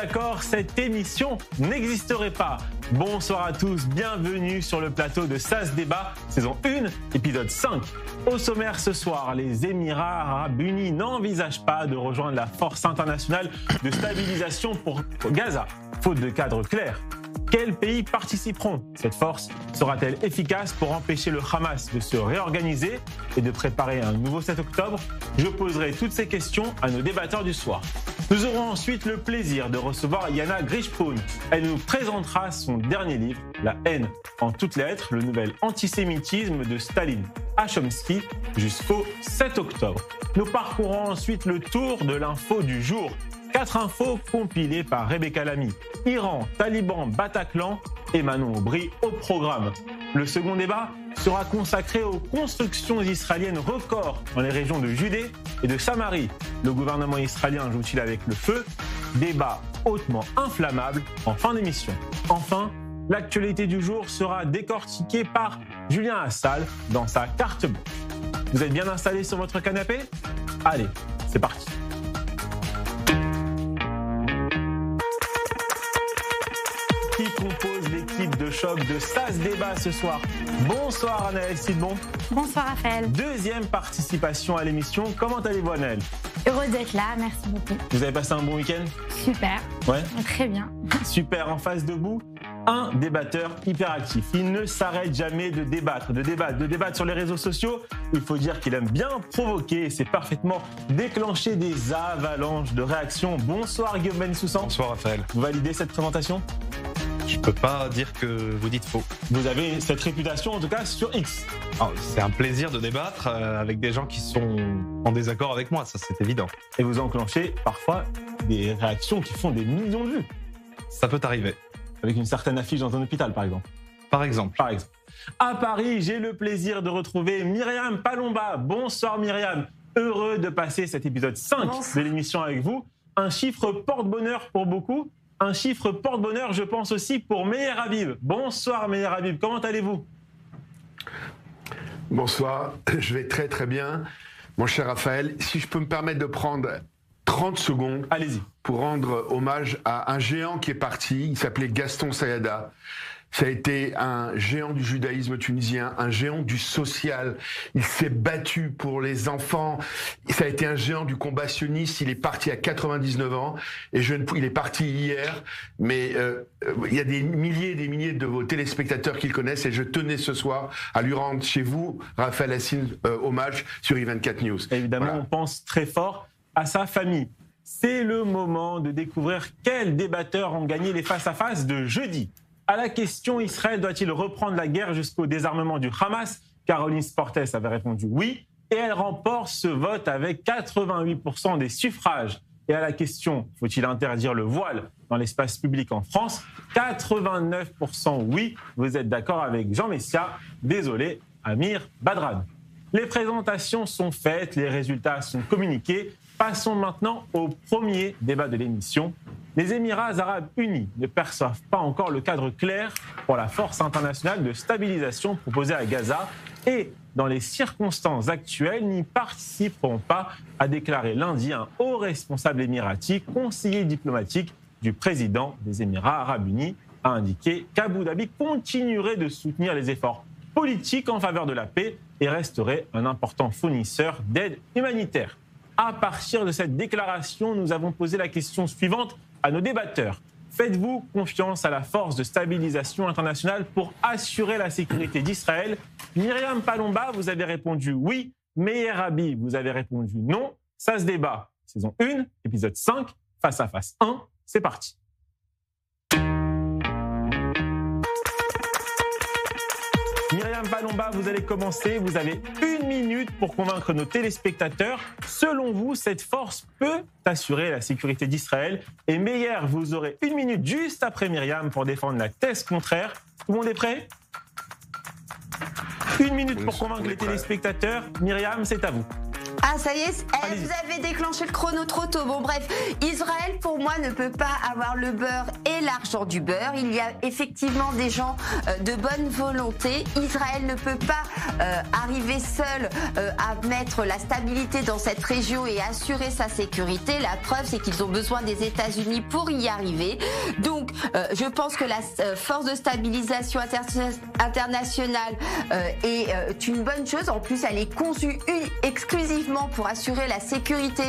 d'accord, cette émission n'existerait pas. Bonsoir à tous, bienvenue sur le plateau de SAS Débat, saison 1, épisode 5. Au sommaire ce soir, les Émirats Arabes Unis n'envisagent pas de rejoindre la force internationale de stabilisation pour Gaza, faute de cadre clair. Quels pays participeront? Cette force sera-t-elle efficace pour empêcher le Hamas de se réorganiser et de préparer un nouveau 7 octobre? Je poserai toutes ces questions à nos débatteurs du soir. Nous aurons ensuite le plaisir de recevoir Yana Grishpoun. Elle nous présentera son dernier livre, La haine en toutes lettres, le nouvel antisémitisme de Staline à Chomsky jusqu'au 7 octobre. Nous parcourons ensuite le tour de l'info du jour. 4 infos compilées par Rebecca Lamy. Iran, Taliban, Bataclan et Manon Aubry au programme. Le second débat sera consacré aux constructions israéliennes records dans les régions de Judée et de Samarie. Le gouvernement israélien joue-t-il avec le feu? Débat hautement inflammable en fin d'émission. Enfin, l'actualité du jour sera décortiquée par Julien Assal dans sa carte blanche. Vous êtes bien installés sur votre canapé? Allez, c'est parti. Qui compose l'équipe de choc de SAS Débat ce soir? Bonsoir Anaël Sidbon. Bonsoir Raphaël. Deuxième participation à l'émission. Comment allez-vous Anaël? Heureuse d'être là, merci beaucoup. Vous avez passé un bon week-end? Super. Ouais. Très bien. Super. En face debout, un débatteur hyperactif. Il ne s'arrête jamais de débattre sur les réseaux sociaux. Il faut dire qu'il aime bien provoquer et c'est parfaitement déclencher des avalanches de réactions. Bonsoir Guillaume Bensoussan. Bonsoir Raphaël. Vous validez cette présentation? Je peux pas dire que vous dites faux. Vous avez cette réputation en tout cas sur X. C'est un plaisir de débattre avec des gens qui sont en désaccord avec moi, ça c'est évident. Et vous enclenchez parfois des réactions qui font des millions de vues. Ça peut arriver. Avec une certaine affiche dans un hôpital par exemple. Par exemple. À Paris, j'ai le plaisir de retrouver Myriam Palomba. Bonsoir Myriam. Heureux de passer cet épisode 5 de l'émission avec vous. Un chiffre porte-bonheur pour beaucoup. Un chiffre porte-bonheur, je pense aussi, pour Meir Habib. Bonsoir Meir Habib, comment allez-vous? Bonsoir, je vais très très bien. Mon cher Raphaël, si je peux me permettre de prendre 30 secondes. Allez-y. Pour rendre hommage à un géant qui est parti, il s'appelait Gaston Saïada. Ça a été un géant du judaïsme tunisien, un géant du social. Il s'est battu pour les enfants. Ça a été un géant du combat sioniste. Il est parti à 99 ans. Et il est parti hier. Mais il y a des milliers de vos téléspectateurs qui le connaissent. Et je tenais ce soir à lui rendre chez vous, Raphaël Hassine, hommage sur I24 News. Évidemment, voilà. On pense très fort à sa famille. C'est le moment de découvrir quels débatteurs ont gagné les face-à-face de jeudi. À la question « Israël doit-il reprendre la guerre jusqu'au désarmement du Hamas ?» Caroline Sportes avait répondu oui et elle remporte ce vote avec 88% des suffrages. Et à la question « Faut-il interdire le voile dans l'espace public en France ?» 89% oui. Vous êtes d'accord avec Jean Messia? Désolé, Amir Badran. Les présentations sont faites, les résultats sont communiqués. Passons maintenant au premier débat de l'émission. Les Émirats Arabes Unis ne perçoivent pas encore le cadre clair pour la force internationale de stabilisation proposée à Gaza et, dans les circonstances actuelles, n'y participeront pas, a déclaré lundi un haut responsable émirati, conseiller diplomatique du président des Émirats Arabes Unis, a indiqué qu'Abu Dhabi continuerait de soutenir les efforts politiques en faveur de la paix et resterait un important fournisseur d'aide humanitaire. À partir de cette déclaration, nous avons posé la question suivante à nos débatteurs. Faites-vous confiance à la force de stabilisation internationale pour assurer la sécurité d'Israël? Myriam Palomba, vous avez répondu oui. Meir Habib, vous avez répondu non. SAS Débat, saison 1, épisode 5, face à face 1, c'est parti. Myriam Palomba, vous allez commencer. Vous avez 1 minute pour convaincre nos téléspectateurs. Selon vous, cette force peut assurer la sécurité d'Israël. Et Meir, vous aurez 1 minute juste après Myriam pour défendre la thèse contraire. Tout le monde est prêt? 1 minute pour convaincre les téléspectateurs. Myriam, c'est à vous. Ah, ça y est, Allez-y. vous avez déclenché le chrono trop tôt. Bon, bref, Israël, pour moi, ne peut pas avoir le beurre et l'argent du beurre. Il y a effectivement des gens de bonne volonté. Israël ne peut pas arriver seul à mettre la stabilité dans cette région et assurer sa sécurité. La preuve, c'est qu'ils ont besoin des États-Unis pour y arriver. Donc, je pense que la force de stabilisation internationale est une bonne chose. En plus, elle est conçue exclusivement pour assurer la sécurité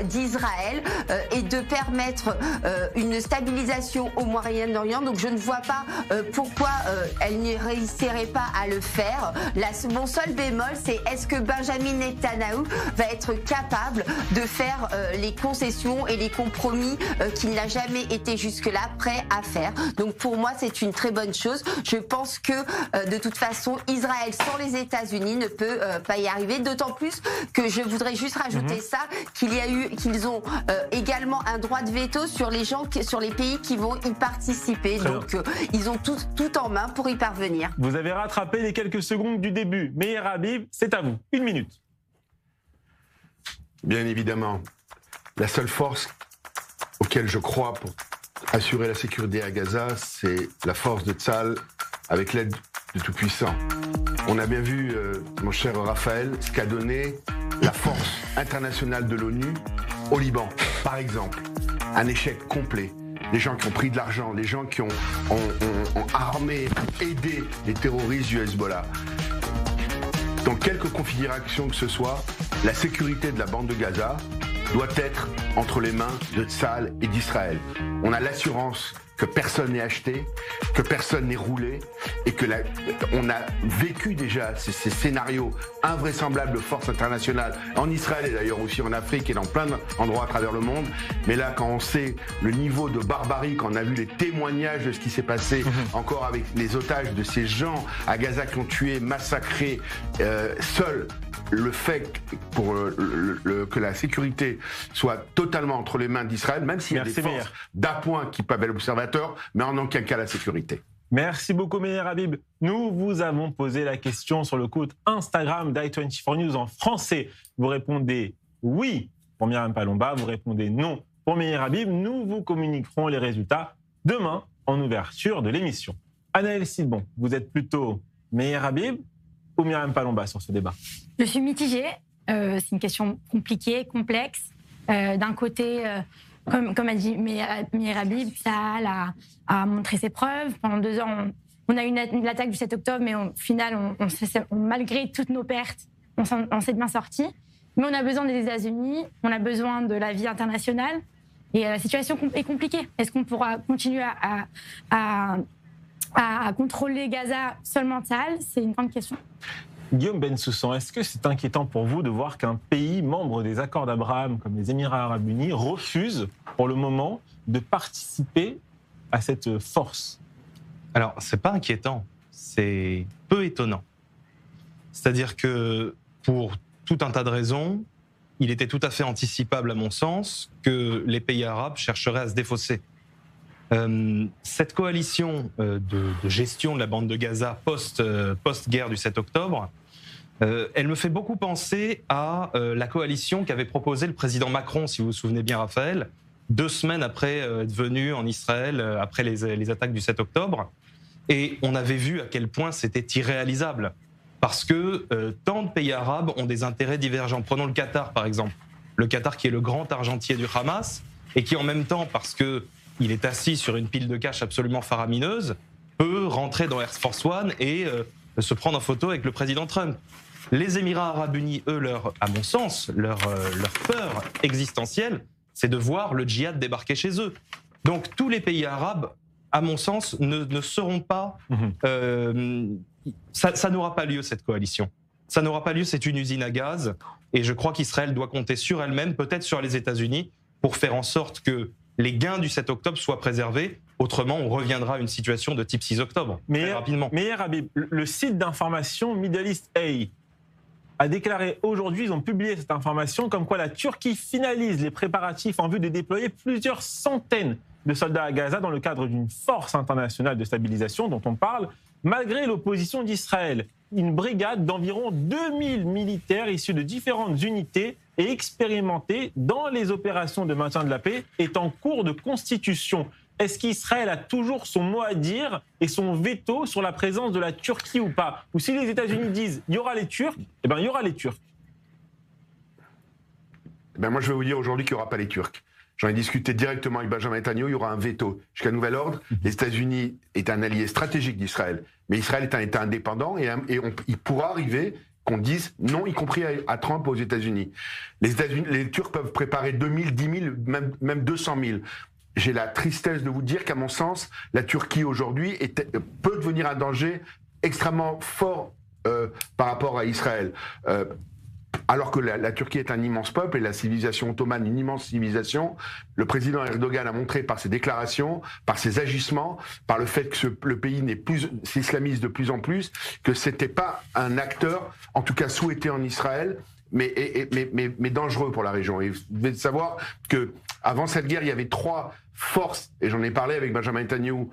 d'Israël et de permettre une stabilisation au Moyen-Orient. Donc je ne vois pas pourquoi elle ne réussirait pas à le faire. Mon seul bémol, c'est est-ce que Benjamin Netanyahou va être capable de faire les concessions et les compromis qu'il n'a jamais été jusque-là prêt à faire. Donc pour moi, c'est une très bonne chose. Je pense que de toute façon, Israël sans les États-Unis ne peut pas y arriver. D'autant plus que je voudrais juste rajouter qu'ils ont également un droit de veto sur les pays qui vont y participer. Très Donc ils ont tout en main pour y parvenir. Vous avez rattrapé les quelques secondes du début. Meir Habib, c'est à vous. 1 minute. Bien évidemment, la seule force auquel je crois pour assurer la sécurité à Gaza, c'est la force de Tzahal avec l'aide de Tout-Puissant. On a bien vu, mon cher Raphaël, ce qu'a donné la force internationale de l'ONU au Liban, par exemple. Un échec complet. Les gens qui ont pris de l'argent, les gens qui ont armé, aidé les terroristes du Hezbollah. Dans quelque configuration que ce soit, la sécurité de la bande de Gaza doit être entre les mains de Tzahal et d'Israël. On a l'assurance que personne n'est acheté, que personne n'est roulé, et que on a vécu déjà ces scénarios invraisemblables de force internationale en Israël et d'ailleurs aussi en Afrique et dans plein d'endroits à travers le monde. Mais là, quand on sait le niveau de barbarie, quand on a vu les témoignages de ce qui s'est passé encore avec les otages de ces gens à Gaza qui ont tué, massacré, seuls, le fait que la sécurité soit totalement entre les mains d'Israël, même s'il y a des forces d'appoint qui peuvent être observateurs, mais en aucun cas la sécurité. Merci beaucoup, Meir Habib. Nous vous avons posé la question sur le compte Instagram d'i24 News en français. Vous répondez oui pour Myriam Palomba, vous répondez non pour Meir Habib. Nous vous communiquerons les résultats demain en ouverture de l'émission. Anaëlle Silbon, vous êtes plutôt Meir Habib ou Myriam Palomba sur ce débat? Je suis mitigée. C'est une question compliquée, complexe. D'un côté, comme a dit Meir Habib, Tzahal a montré ses preuves. Pendant 2 ans, on a eu l'attaque du 7 octobre, mais au final, malgré toutes nos pertes, on s'est bien sortis. Mais on a besoin des États-Unis, on a besoin de la vie internationale. Et la situation est compliquée. Est-ce qu'on pourra continuer à contrôler Gaza seulement Tzahal? C'est une grande question. Guillaume Bensoussan, est-ce que c'est inquiétant pour vous de voir qu'un pays membre des accords d'Abraham, comme les Émirats arabes unis, refuse pour le moment de participer à cette force? Alors, c'est pas inquiétant, c'est peu étonnant. C'est-à-dire que pour tout un tas de raisons, il était tout à fait anticipable, à mon sens, que les pays arabes chercheraient à se défausser. Cette coalition de gestion de la bande de Gaza post-guerre du 7 octobre, elle me fait beaucoup penser à la coalition qu'avait proposée le président Macron, si vous vous souvenez bien, Raphaël, 2 semaines après être venu en Israël, après les attaques du 7 octobre. Et on avait vu à quel point c'était irréalisable. Parce que tant de pays arabes ont des intérêts divergents. Prenons le Qatar, par exemple. Le Qatar qui est le grand argentier du Hamas et qui, en même temps, parce qu'il est assis sur une pile de cash absolument faramineuse, peut rentrer dans Air Force One et se prendre en photo avec le président Trump. Les Émirats arabes unis, eux, à mon sens, leur peur existentielle, c'est de voir le djihad débarquer chez eux. Donc tous les pays arabes, à mon sens, ne seront pas... Ça n'aura pas lieu, cette coalition. Ça n'aura pas lieu, c'est une usine à gaz. Et je crois qu'Israël doit compter sur elle-même, peut-être sur les États-Unis, pour faire en sorte que les gains du 7 octobre soient préservés. Autrement, on reviendra à une situation de type 6 octobre, très rapidement. Meir Habib, le site d'information Middle East Eye a déclaré aujourd'hui, ils ont publié cette information, comme quoi la Turquie finalise les préparatifs en vue de déployer plusieurs centaines de soldats à Gaza dans le cadre d'une force internationale de stabilisation dont on parle, malgré l'opposition d'Israël. une brigade d'environ 2000 militaires issus de différentes unités et expérimentés dans les opérations de maintien de la paix est en cours de constitution. Est-ce qu'Israël a toujours son mot à dire et son veto sur la présence de la Turquie ou pas? Ou si les États-Unis disent il y aura les Turcs, eh bien il y aura les Turcs. Ben moi je vais vous dire aujourd'hui qu'il n'y aura pas les Turcs. J'en ai discuté directement avec Benjamin Netanyahu, il y aura un veto. Jusqu'à nouvel ordre, les États-Unis est un allié stratégique d'Israël. Mais Israël est un État indépendant et il pourra arriver qu'on dise non, y compris à Trump aux États-Unis. Les Turcs peuvent préparer 2000, 10 000, même 200 000. J'ai la tristesse de vous dire qu'à mon sens, la Turquie aujourd'hui peut devenir un danger extrêmement fort par rapport à Israël. Alors que la Turquie est un immense peuple et la civilisation ottomane, une immense civilisation, le président Erdogan a montré par ses déclarations, par ses agissements, par le fait que le pays s'islamise de plus en plus, que c'était pas un acteur, en tout cas souhaité en Israël, mais dangereux pour la région. Et vous devez savoir que avant cette guerre, il y avait 3 forces, et j'en ai parlé avec Benjamin Netanyahu,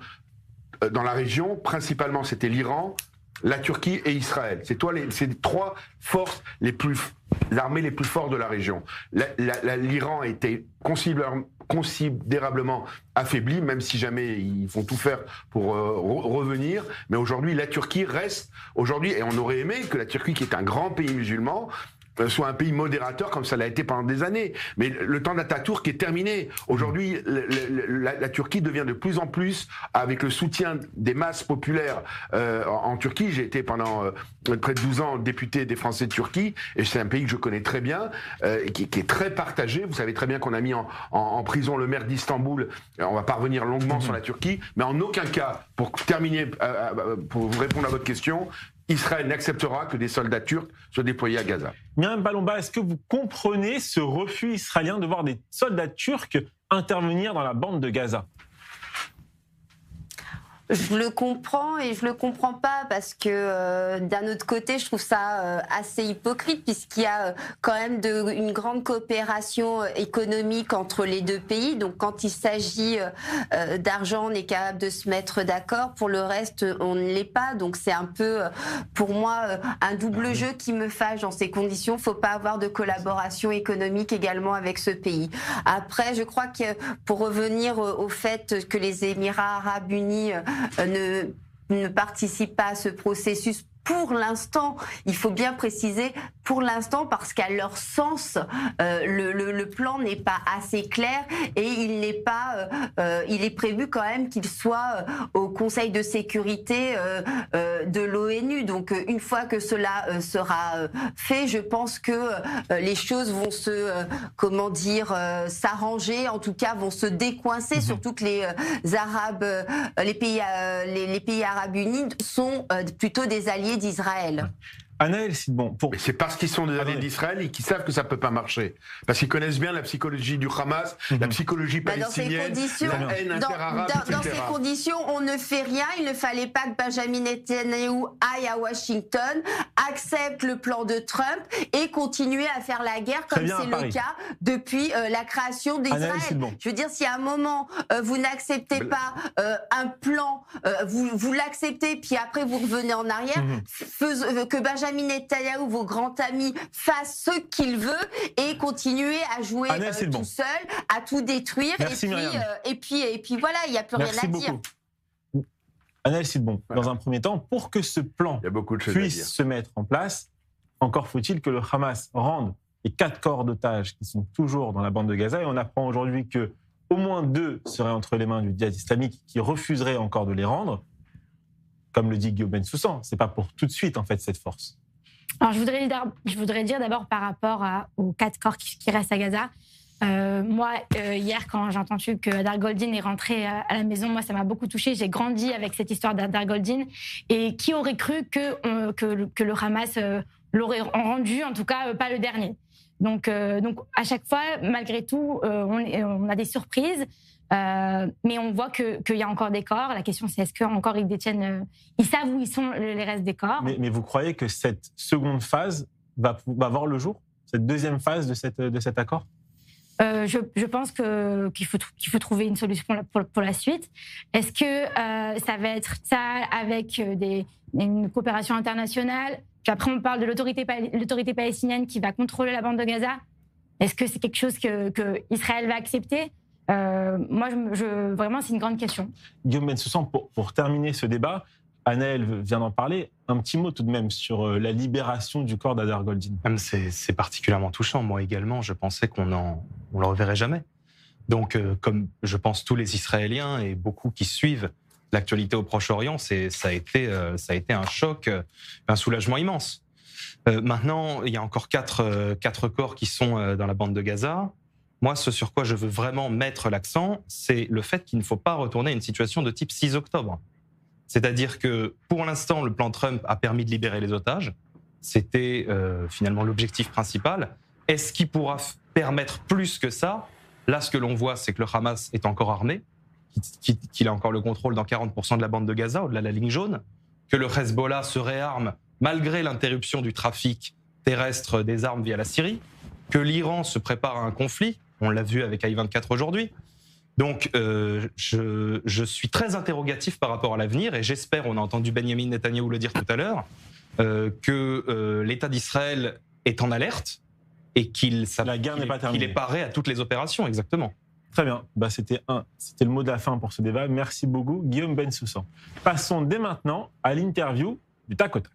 dans la région. Principalement, c'était l'Iran, la Turquie et Israël. C'est les 3 forces l'armée les plus fortes de la région. L'Iran a été considérablement affaibli, même si jamais ils vont tout faire pour revenir. Mais aujourd'hui, la Turquie reste, et on aurait aimé que la Turquie, qui est un grand pays musulman, soit un pays modérateur comme ça l'a été pendant des années. Mais le temps d'Atatürk est terminé. Aujourd'hui, la Turquie devient de plus en plus, avec le soutien des masses populaires en Turquie. J'ai été pendant près de 12 ans député des Français de Turquie, et c'est un pays que je connais très bien, qui est très partagé. Vous savez très bien qu'on a mis en prison le maire d'Istanbul. On va pas revenir longuement sur la Turquie, mais en aucun cas, pour terminer, pour vous répondre à votre question, Israël n'acceptera que des soldats turcs soient déployés à Gaza. Myriam Palomba, est-ce que vous comprenez ce refus israélien de voir des soldats turcs intervenir dans la bande de Gaza? Je le comprends et je le comprends pas parce que d'un autre côté, je trouve ça assez hypocrite puisqu'il y a quand même une grande coopération économique entre les deux pays. Donc quand il s'agit d'argent, on est capable de se mettre d'accord. Pour le reste, on ne l'est pas. Donc c'est un peu, pour moi, un double jeu qui me fâche dans ces conditions. Faut pas avoir de collaboration économique également avec ce pays. Après, je crois que pour revenir au fait que les Émirats arabes unis ne participent pas à ce processus. Pour l'instant, il faut bien préciser, pour l'instant, parce qu'à leur sens, le plan n'est pas assez clair et il est prévu quand même qu'il soit au Conseil de sécurité de l'ONU. Donc, une fois que cela sera fait, je pense que les choses vont s'arranger, en tout cas, vont se décoincer, surtout que les pays arabes unis sont plutôt des alliés d'Israël. Anaël Sidbon, Mais c'est parce qu'ils sont des alliés d'Israël et qu'ils savent que ça peut pas marcher. Parce qu'ils connaissent bien la psychologie du Hamas, la psychologie palestinienne, la haine interarabe, etc. Dans ces conditions, on ne fait rien. Il ne fallait pas que Benjamin Netanyahu aille à Washington, accepte le plan de Trump et continue à faire la guerre comme c'est le cas depuis la création d'Israël. Je veux dire, si à un moment vous n'acceptez pas un plan, vous l'acceptez, puis après vous revenez en arrière, que Benjamin Netanyahu, vos grands amis, fasse ce qu'il veut et continuer à jouer tout seul, à tout détruire. Et puis voilà, il n'y a plus rien à dire. Anaël Sidbon, dans un premier temps, pour que ce plan puisse se mettre en place, encore faut-il que le Hamas rende les 4 corps d'otages qui sont toujours dans la bande de Gaza. Et on apprend aujourd'hui que au moins 2 seraient entre les mains du djihad islamique qui refuserait encore de les rendre. Comme le dit Guillaume Bensoussan, c'est pas pour tout de suite en fait cette force. Alors je voudrais dire d'abord par rapport aux 4 corps qui restent à Gaza. Moi, hier, quand j'ai entendu que Hadar Goldin est rentré à la maison, moi, ça m'a beaucoup touchée. J'ai grandi avec cette histoire d'Hadar Goldin. Et qui aurait cru que le Hamas l'aurait rendu, en tout cas, pas le dernier. Donc à chaque fois, malgré tout, on a des surprises. Mais on voit qu'il y a encore des corps. La question, c'est est-ce qu'encore ils détiennent... ils savent où ils sont les restes des corps. Mais vous croyez que cette seconde phase va voir le jour? Cette deuxième phase de cet accord? je pense qu'il faut trouver une solution pour la suite. Est-ce que ça va être ça avec une coopération internationale? Puis après, on parle de l'autorité palestinienne qui va contrôler la bande de Gaza. Est-ce que c'est quelque chose que Israël va accepter? Moi, vraiment, c'est une grande question. Guillaume Bensoussan, pour terminer ce débat, Anaël vient d'en parler. Un petit mot tout de même sur la libération du corps d'Hadar Goldin. C'est particulièrement touchant. Moi également, je pensais qu'on le reverrait jamais. Donc, comme je pense tous les Israéliens et beaucoup qui suivent l'actualité au Proche-Orient, ça a été un choc, un soulagement immense. Maintenant, il y a encore quatre corps qui sont dans la bande de Gaza. Moi, ce sur quoi je veux vraiment mettre l'accent, c'est le fait qu'il ne faut pas retourner à une situation de type 6 octobre. C'est-à-dire que, pour l'instant, le plan Trump a permis de libérer les otages. C'était finalement l'objectif principal. Est-ce qu'il pourra permettre plus que ça? Là, ce que l'on voit, c'est que le Hamas est encore armé, qu'il a encore le contrôle dans 40% de la bande de Gaza, au-delà de la ligne jaune, que le Hezbollah se réarme malgré l'interruption du trafic terrestre des armes via la Syrie, que l'Iran se prépare à un conflit. On l'a vu avec I-24 aujourd'hui. Donc, je suis très interrogatif par rapport à l'avenir et j'espère, on a entendu Benjamin Netanyahou le dire tout à l'heure, que l'État d'Israël est en alerte et qu'il est paré à toutes les opérations, exactement. Très bien, c'était le mot de la fin pour ce débat. Merci beaucoup, Guillaume Bensoussan. Passons dès maintenant à l'interview du Tac au Tac.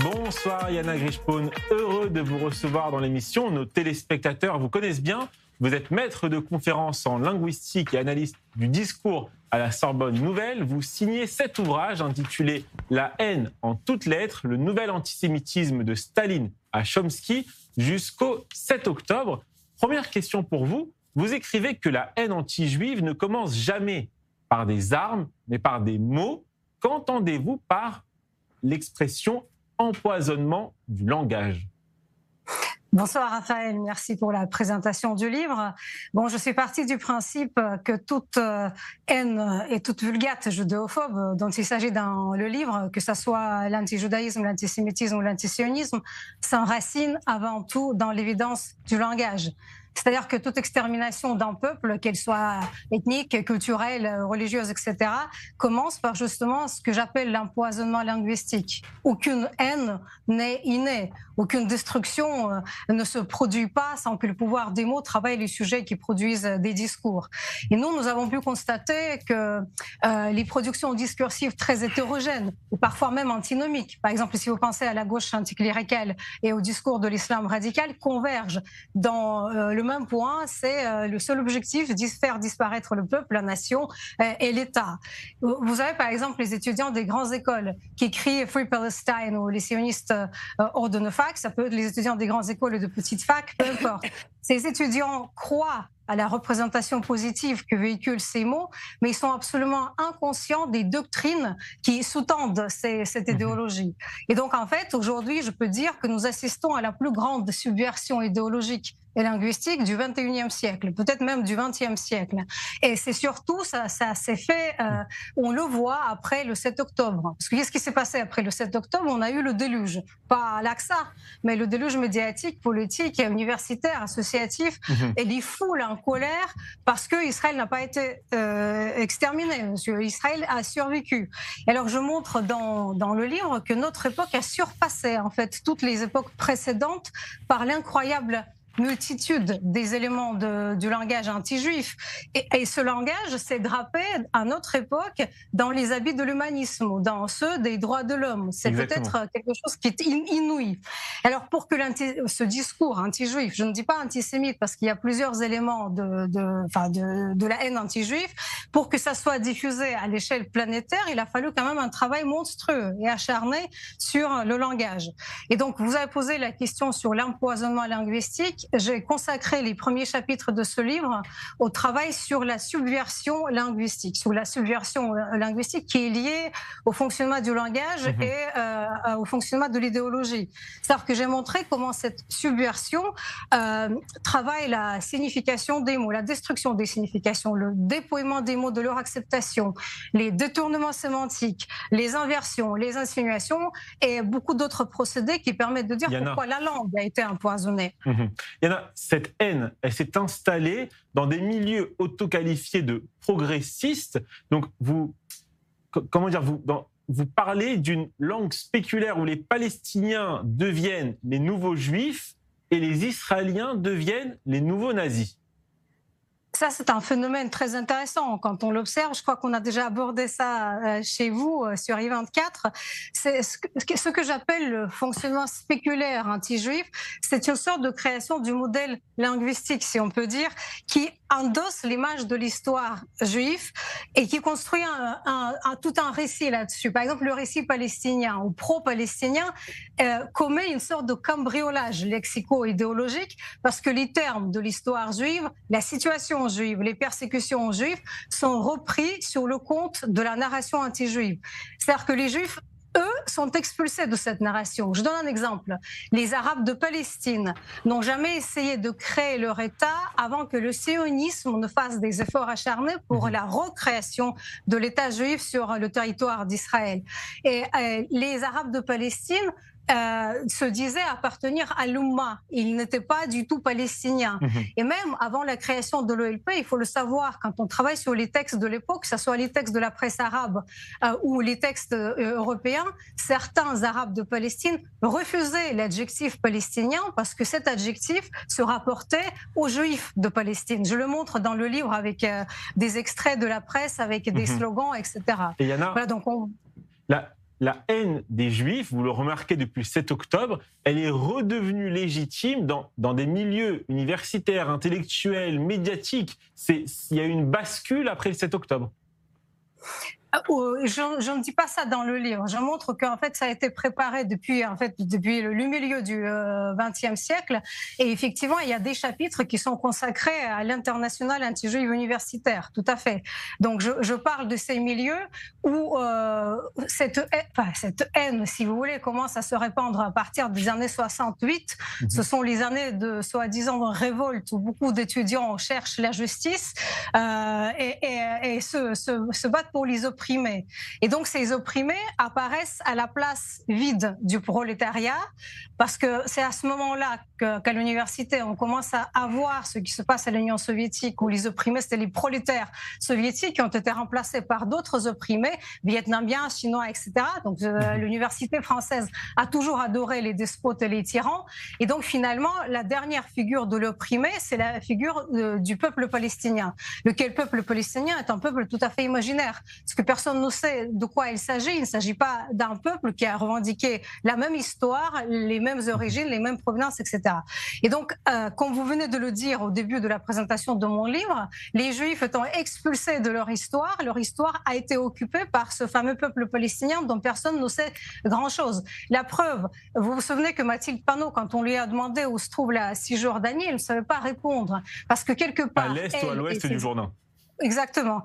Bonsoir Yana Grischpohn, heureux de vous recevoir dans l'émission. Nos téléspectateurs vous connaissent bien. Vous êtes maître de conférences en linguistique et analyste du discours à la Sorbonne Nouvelle. Vous signez cet ouvrage intitulé « La haine en toutes lettres, le nouvel antisémitisme de Staline à Chomsky jusqu'au 7 octobre ». Première question pour vous. Vous écrivez que la haine anti-juive ne commence jamais par des armes, mais par des mots. Qu'entendez-vous par l'expression empoisonnement du langage? Bonsoir Raphaël, merci pour la présentation du livre. Bon, je suis partie du principe que toute haine et toute vulgate judéophobe dont il s'agit dans le livre, que ce soit l'antijudaïsme, l'antisémitisme ou l'antisionisme, s'enracine avant tout dans l'évidence du langage. C'est-à-dire que toute extermination d'un peuple, qu'elle soit ethnique, culturelle, religieuse, etc., commence par justement ce que j'appelle l'empoisonnement linguistique. Aucune haine n'est innée, aucune destruction ne se produit pas sans que le pouvoir des mots travaille les sujets qui produisent des discours. Et nous avons pu constater que les productions discursives très hétérogènes, ou parfois même antinomiques, par exemple si vous pensez à la gauche anticléricale et au discours de l'islam radical, convergent dans le même point, c'est le seul objectif, faire disparaître le peuple, la nation et l'État. Vous avez par exemple les étudiants des grandes écoles qui crient Free Palestine ou les sionistes hors de nos facs, ça peut être les étudiants des grandes écoles et de petites facs, peu importe. Ces étudiants croient à la représentation positive que véhiculent ces mots, mais ils sont absolument inconscients des doctrines qui sous-tendent cette idéologie. Et donc, en fait, aujourd'hui, je peux dire que nous assistons à la plus grande subversion idéologique et linguistique du 21e siècle, peut-être même du 20e siècle. Et c'est surtout, ça s'est fait, on le voit après le 7 octobre. Parce que qu'est-ce qui s'est passé après le 7 octobre? On a eu le déluge, pas l'Aqsa, mais le déluge médiatique, politique, universitaire, associatif, et les foules en colère parce que Israël n'a pas été exterminé. Israël a survécu. Et alors je montre dans le livre que notre époque a surpassé en fait toutes les époques précédentes par l'incroyable multitude des éléments du langage anti-juif. Et ce langage s'est drapé à notre époque dans les habits de l'humanisme ou dans ceux des droits de l'homme. C'est peut-être quelque chose qui est inouï. Alors pour que ce discours anti-juif, je ne dis pas antisémite parce qu'il y a plusieurs éléments de la haine anti-juif, pour que ça soit diffusé à l'échelle planétaire, il a fallu quand même un travail monstrueux et acharné sur le langage. Et donc vous avez posé la question sur l'empoisonnement linguistique. linguistique. J'ai consacré les premiers chapitres de ce livre au travail sur la subversion linguistique, qui est liée au fonctionnement du langage et au fonctionnement de l'idéologie. C'est-à-dire que j'ai montré comment cette subversion travaille la signification des mots, la destruction des significations, le dépouillement des mots de leur acceptation, les détournements sémantiques, les inversions, les insinuations et beaucoup d'autres procédés qui permettent de dire pourquoi la langue a été empoisonnée. Yana, cette haine, elle s'est installée dans des milieux autoqualifiés de progressistes. Donc, vous parlez d'une langue spéculaire où les Palestiniens deviennent les nouveaux Juifs et les Israéliens deviennent les nouveaux nazis. Ça, c'est un phénomène très intéressant quand on l'observe. Je crois qu'on a déjà abordé ça chez vous sur I24. C'est ce que j'appelle le fonctionnement spéculaire anti-juif. C'est une sorte de création du modèle linguistique, si on peut dire, qui endosse l'image de l'histoire juive et qui construit tout un récit là-dessus. Par exemple, le récit palestinien ou pro-palestinien commet une sorte de cambriolage lexico-idéologique parce que les termes de l'histoire juive, la situation juive, les persécutions juives sont repris sur le compte de la narration anti-juive. C'est-à-dire que les juifs, eux, sont expulsés de cette narration. Je donne un exemple. Les Arabes de Palestine n'ont jamais essayé de créer leur État avant que le sionisme ne fasse des efforts acharnés pour la recréation de l'État juif sur le territoire d'Israël. Et les Arabes de Palestine se disaient appartenir à l'Oumma. Ils n'étaient pas du tout palestiniens. Et même avant la création de l'OLP, il faut le savoir, quand on travaille sur les textes de l'époque, que ce soit les textes de la presse arabe ou les textes européens, certains Arabes de Palestine refusaient l'adjectif palestinien parce que cet adjectif se rapportait aux Juifs de Palestine. Je le montre dans le livre avec des extraits de la presse, avec des slogans, etc. Et Yana, voilà, donc la haine des Juifs, vous le remarquez depuis le 7 octobre, elle est redevenue légitime dans des milieux universitaires, intellectuels, médiatiques. Il y a eu une bascule après le 7 octobre. Je ne dis pas ça dans le livre. Je montre qu'en fait, ça a été préparé depuis le milieu du XXe siècle. Et effectivement, il y a des chapitres qui sont consacrés à l'international anti-juif universitaire. Tout à fait. Donc, je parle de ces milieux où cette haine, si vous voulez, commence à se répandre à partir des années 68. Ce sont les années de soi-disant révolte où beaucoup d'étudiants cherchent la justice et se battent pour les opprimés. Et donc ces opprimés apparaissent à la place vide du prolétariat parce que c'est à ce moment-là qu'à l'université on commence à voir ce qui se passe à l'Union soviétique où les opprimés c'était les prolétaires soviétiques qui ont été remplacés par d'autres opprimés, vietnamiens, chinois, etc. Donc l'université française a toujours adoré les despotes et les tyrans et donc finalement la dernière figure de l'opprimé c'est la figure du peuple palestinien. Lequel peuple palestinien est un peuple tout à fait imaginaire. Parce que personne ne sait de quoi il s'agit. Il ne s'agit pas d'un peuple qui a revendiqué la même histoire, les mêmes origines, les mêmes provenances, etc. Et donc, comme vous venez de le dire au début de la présentation de mon livre, les Juifs étant expulsés de leur histoire a été occupée par ce fameux peuple palestinien dont personne ne sait grand-chose. La preuve, vous vous souvenez que Mathilde Panot, quand on lui a demandé où se trouve la Cisjordanie, elle ne savait pas répondre. Parce que quelque part... À l'est ou à l'ouest du Jourdain. Exactement.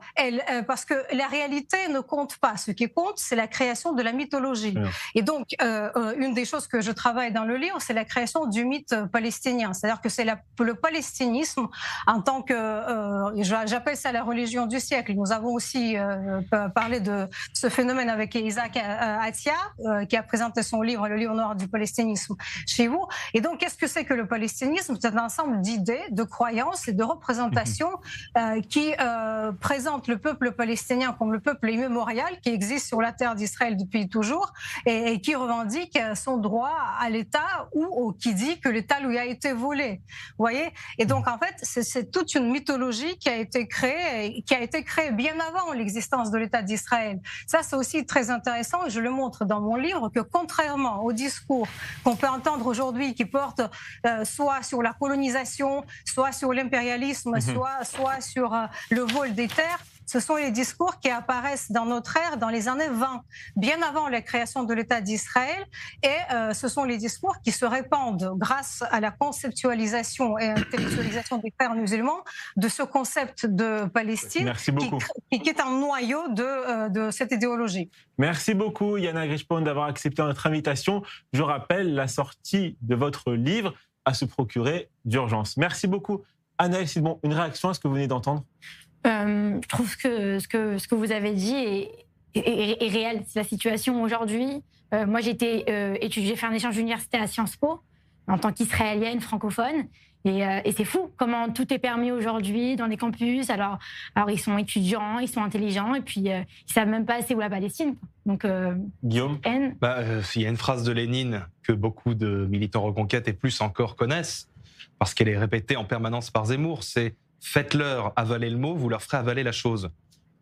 Parce que la réalité ne compte pas. Ce qui compte, c'est la création de la mythologie. Et donc, une des choses que je travaille dans le livre, c'est la création du mythe palestinien. C'est-à-dire que c'est le palestinisme en tant que... j'appelle ça la religion du siècle. Nous avons aussi parlé de ce phénomène avec Isaac Atia, qui a présenté son livre, Le livre noir du palestinisme, chez vous. Et donc, qu'est-ce que c'est que le palestinisme? C'est un ensemble d'idées, de croyances et de représentations qui... présente le peuple palestinien comme le peuple immémorial qui existe sur la terre d'Israël depuis toujours et qui revendique son droit à l'État ou qui dit que l'État lui a été volé. Vous voyez? Et donc en fait, c'est toute une mythologie qui a été créée bien avant l'existence de l'État d'Israël. Ça, c'est aussi très intéressant et je le montre dans mon livre que contrairement au discours qu'on peut entendre aujourd'hui qui porte soit sur la colonisation, soit sur l'impérialisme, soit sur le vol des terres, ce sont les discours qui apparaissent dans notre ère dans les années 20, bien avant la création de l'État d'Israël. Et ce sont les discours qui se répandent grâce à la conceptualisation et intellectualisation des frères musulmans de ce concept de Palestine qui est un noyau de cette idéologie. Merci beaucoup Yana Grichpon d'avoir accepté notre invitation. Je rappelle la sortie de votre livre à se procurer d'urgence. Merci beaucoup. Anaëlle Sidbon, une réaction à ce que vous venez d'entendre? Je trouve que ce que vous avez dit est réel. C'est la situation aujourd'hui. Moi, j'ai fait un échange universitaire à Sciences Po en tant qu'israélienne francophone. Et c'est fou comment tout est permis aujourd'hui dans les campus. Alors ils sont étudiants, ils sont intelligents, et puis ils savent même pas c'est où la Palestine. Donc Guillaume, il y a une phrase de Lénine que beaucoup de militants reconquête et plus encore connaissent, parce qu'elle est répétée en permanence par Zemmour. C'est « faites-leur avaler le mot, vous leur ferez avaler la chose ».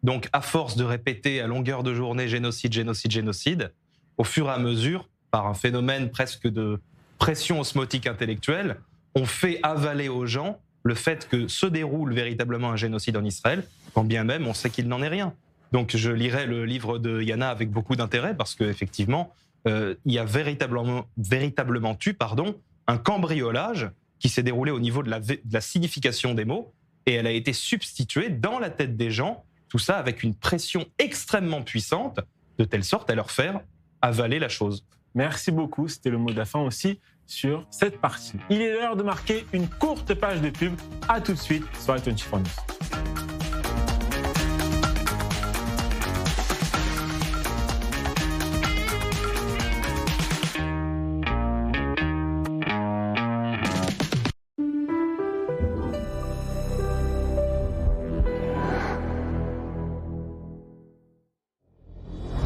Donc à force de répéter à longueur de journée génocide, génocide, génocide, au fur et à mesure, par un phénomène presque de pression osmotique intellectuelle, on fait avaler aux gens le fait que se déroule véritablement un génocide en Israël, quand bien même on sait qu'il n'en est rien. Donc je lirai le livre de Yana avec beaucoup d'intérêt, parce qu'effectivement, il y a véritablement eu un cambriolage qui s'est déroulé au niveau de la signification des mots, et elle a été substituée dans la tête des gens, tout ça avec une pression extrêmement puissante, de telle sorte à leur faire avaler la chose. Merci beaucoup, c'était le mot de la fin aussi sur cette partie. Il est l'heure de marquer une courte page de pub. À tout de suite sur i24 News.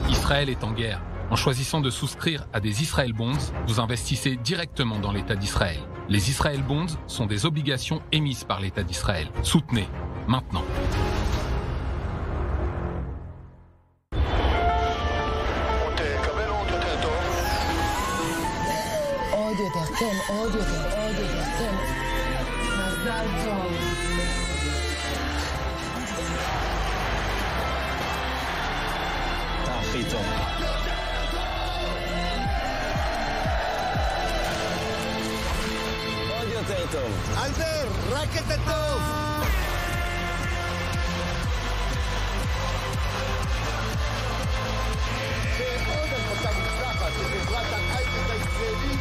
Israël est en guerre. En choisissant de souscrire à des Israel Bonds, vous investissez directement dans l'État d'Israël. Les Israel Bonds sont des obligations émises par l'État d'Israël. Soutenez, maintenant. אלבר, רק את הטוב! ועוד הנפקה מוצלחת לחברת ההייטק הישראלית.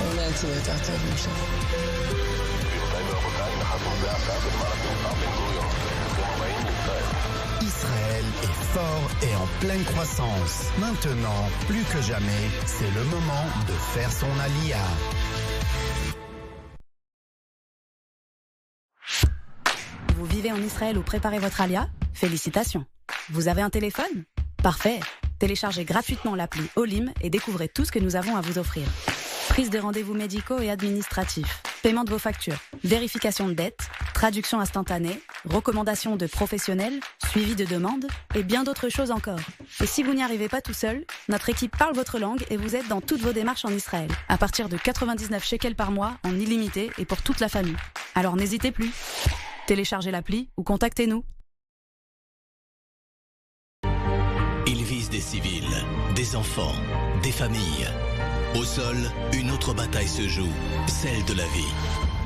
אולי יצאו יותר טוב, משה. גבירותיי ורבותיי, נחתנו זה עתה בנמל התעופה בן גוריון. ברוכים הבאים לישראל. Israël est fort et en pleine croissance. Maintenant, plus que jamais, c'est le moment de faire son alia. Vous vivez en Israël ou préparez votre alia? Félicitations. Vous avez un téléphone? Parfait. Téléchargez gratuitement l'appli Olim et découvrez tout ce que nous avons à vous offrir. Prise de rendez-vous médicaux et administratifs, paiement de vos factures, vérification de dettes, traduction instantanée, recommandations de professionnels, suivi de demandes et bien d'autres choses encore. Et si vous n'y arrivez pas tout seul, notre équipe parle votre langue et vous aide dans toutes vos démarches en Israël, à partir de 99 shekels par mois en illimité et pour toute la famille. Alors n'hésitez plus. Téléchargez l'appli ou contactez-nous. Ils visent des civils, des enfants, des familles. Au sol, une autre bataille se joue, celle de la vie.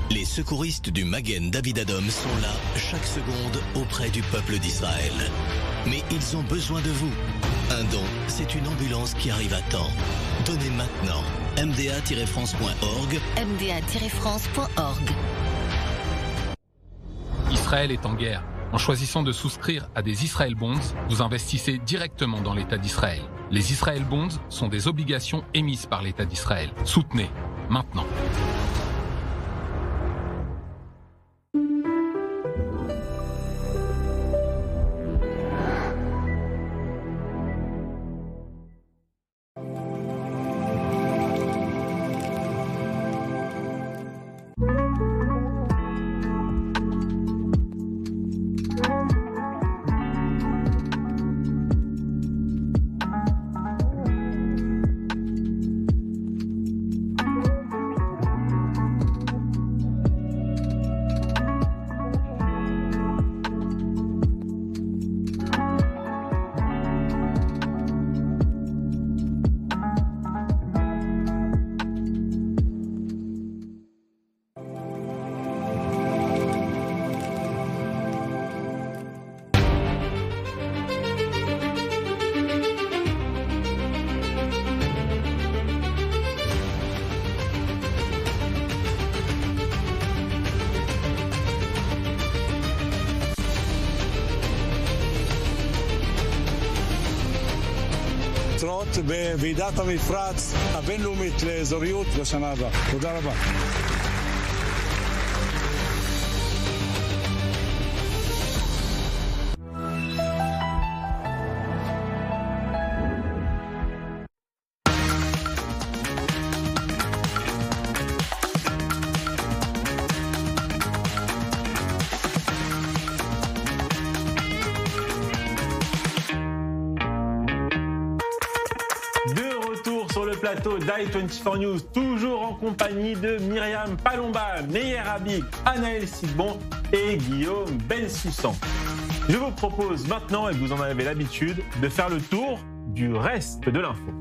Les secouristes du Magen David Adom sont là, chaque seconde, auprès du peuple d'Israël. Mais ils ont besoin de vous. Un don, c'est une ambulance qui arrive à temps. Donnez maintenant. mda-france.org. mda-france.org. Israël est en guerre. En choisissant de souscrire à des Israel Bonds, vous investissez directement dans l'État d'Israël. Les Israel Bonds sont des obligations émises par l'État d'Israël. Soutenez, maintenant. להיות בוועידת המפרץ הבינלאומית לאזוריות בשנה הבאה. תודה רבה. Plateau d'i24 News, toujours en compagnie de Myriam Palomba, Meyer Habib, Anaël Sidbon et Guillaume Bensoussan. Je vous propose maintenant, et vous en avez l'habitude, de faire le tour du reste de l'info.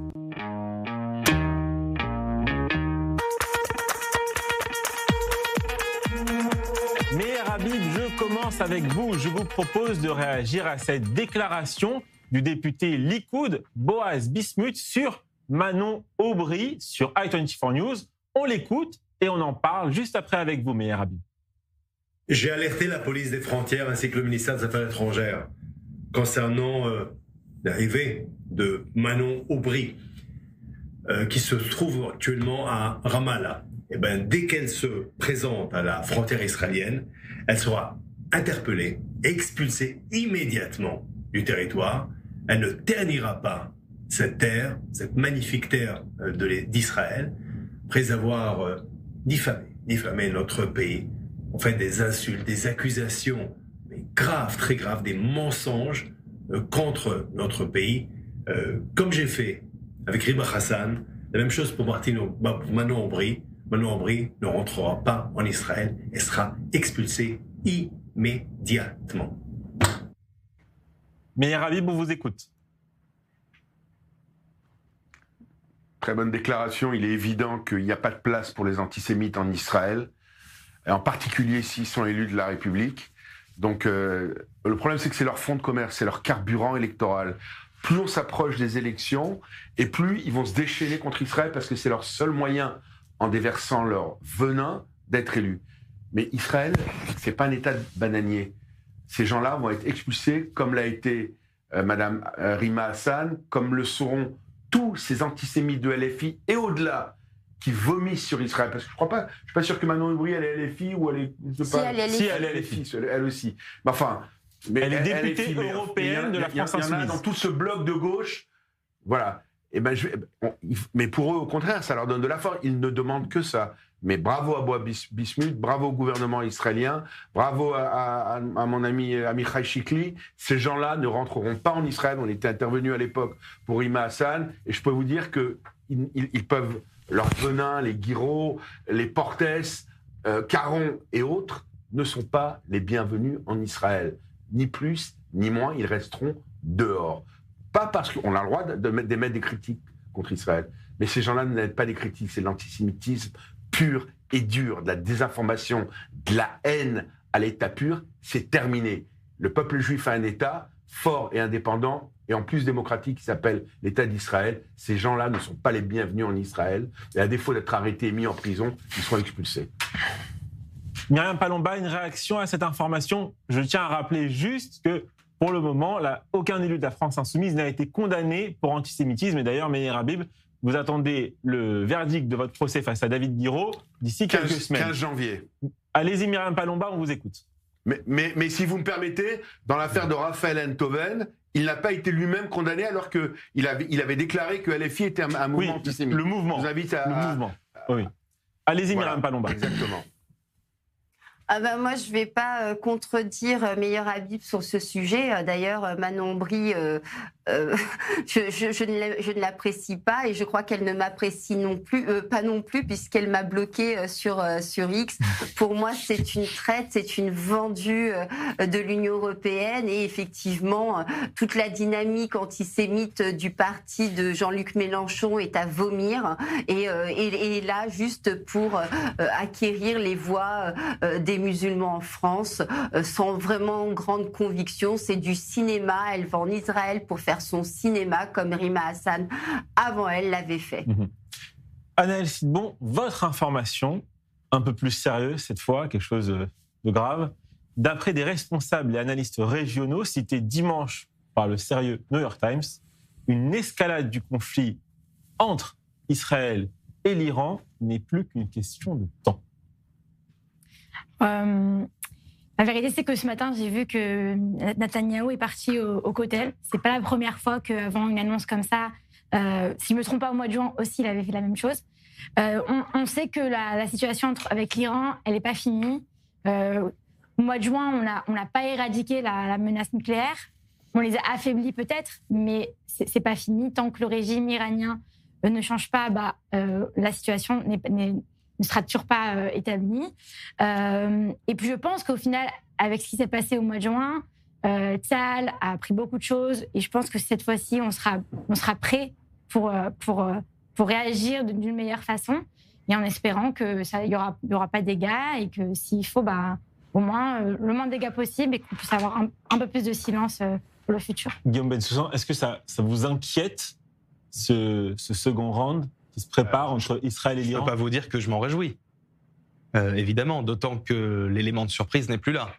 Meyer Habib, je commence avec vous. Je vous propose de réagir à cette déclaration du député Likoud, Boaz Bismuth, sur Manon Aubry sur i24 News. On l'écoute et on en parle juste après avec vous, Meyer Habib. J'ai alerté la police des frontières ainsi que le ministère des Affaires étrangères concernant l'arrivée de Manon Aubry qui se trouve actuellement à Ramallah. Et dès qu'elle se présente à la frontière israélienne, elle sera interpellée, expulsée immédiatement du territoire. Elle ne ternira pas cette terre, cette magnifique terre d'Israël, après avoir diffamé notre pays, en fait des insultes, des accusations graves, très graves, des mensonges contre notre pays, comme j'ai fait avec Rima Hassan, la même chose pour Manon Aubry. Manon Aubry ne rentrera pas en Israël, elle sera expulsée immédiatement. Meyer Habib, on vous écoute. Très bonne déclaration. Il est évident qu'il n'y a pas de place pour les antisémites en Israël, et en particulier s'ils sont élus de la République. Donc le problème, c'est que c'est leur fonds de commerce, c'est leur carburant électoral. Plus on s'approche des élections, et plus ils vont se déchaîner contre Israël, parce que c'est leur seul moyen, en déversant leur venin, d'être élus. Mais Israël, c'est pas un État bananier. Ces gens-là vont être expulsés, comme l'a été Madame Rima Hassan, comme le seront tous ces antisémites de LFI et au-delà qui vomissent sur Israël. Parce que je suis pas sûr que Manon Aubry, elle est LFI ou elle est... Si, elle est LFI. Elle aussi. Mais enfin... elle est députée européenne de la France Insoumise. Il y en a dans tout ce bloc de gauche. Voilà. Mais pour eux, au contraire, ça leur donne de la force. Ils ne demandent que ça. Mais bravo à Boaz Bismuth, bravo au gouvernement israélien, bravo à mon ami Amichai Shikli. Ces gens-là ne rentreront pas en Israël. On était intervenus à l'époque pour Rima Hassan. Et je peux vous dire qu'ils peuvent, leur venin, les Guiraud, les Portes, Caron et autres, ne sont pas les bienvenus en Israël. Ni plus, ni moins, ils resteront dehors. Pas parce qu'on a le droit d'émettre des critiques contre Israël. Mais ces gens-là n'émettent pas des critiques. C'est de l'antisémitisme pur et dur, de la désinformation, de la haine à l'état pur. C'est terminé. Le peuple juif a un État fort et indépendant, et en plus démocratique, qui s'appelle l'État d'Israël. Ces gens-là ne sont pas les bienvenus en Israël. Et à défaut d'être arrêtés et mis en prison, ils seront expulsés. Myriam Palomba, une réaction à cette information. Je tiens à rappeler juste que, pour le moment, aucun élu de la France Insoumise n'a été condamné pour antisémitisme. Et d'ailleurs, Meyer Habib, vous attendez le verdict de votre procès face à David Guiraud d'ici quelques semaines. 15 janvier. Allez-y, Myriam Palomba, on vous écoute. Mais si vous me permettez, dans l'affaire de Raphaël Enthoven, il n'a pas été lui-même condamné alors qu'il avait déclaré que LFI était un mouvement antisémite. Le mouvement. Je vous invite le mouvement. Oui. Allez-y, Myriam Palomba. Exactement. Moi, je ne vais pas contredire Meyer Habib sur ce sujet. D'ailleurs, Manon Aubry, je ne l'apprécie pas et je crois qu'elle ne m'apprécie pas non plus puisqu'elle m'a bloqué sur X. Pour moi, c'est une traite, c'est une vendue de l'Union européenne et effectivement, toute la dynamique antisémite du parti de Jean-Luc Mélenchon est à vomir et là, juste pour acquérir les voix des musulmans en France, sans vraiment grande conviction. C'est du cinéma. Elle va en Israël pour faire son cinéma, comme Rima Hassan, avant elle, l'avait fait. Anaël Sidbon, votre information, un peu plus sérieuse cette fois, quelque chose de grave. D'après des responsables et analystes régionaux cités dimanche par le sérieux New York Times, une escalade du conflit entre Israël et l'Iran n'est plus qu'une question de temps? La vérité, c'est que ce matin, j'ai vu que Netanyahou est parti au Kotel. C'est pas la première fois qu'avant une annonce comme ça, si je me trompe pas, au mois de juin aussi, il avait fait la même chose. On sait que la situation avec l'Iran, elle n'est pas finie. Au mois de juin, on n'a pas éradiqué la menace nucléaire. On les a affaiblis peut-être, mais c'est pas fini. Tant que le régime iranien ne change pas, la situation ne sera toujours pas établie. Et puis je pense qu'au final, avec ce qui s'est passé au mois de juin, Tsahal a appris beaucoup de choses et je pense que cette fois-ci, on sera prêt pour réagir d'une meilleure façon et en espérant qu'il n'y aura pas de dégâts et que s'il faut, au moins le moins de dégâts possible et qu'on puisse avoir un peu plus de silence pour le futur. Guillaume Bensoussan, est-ce que ça vous inquiète, ce second round qui se prépare entre Israël et l'Iran? Je ne peux pas vous dire que je m'en réjouis. Évidemment, d'autant que l'élément de surprise n'est plus là.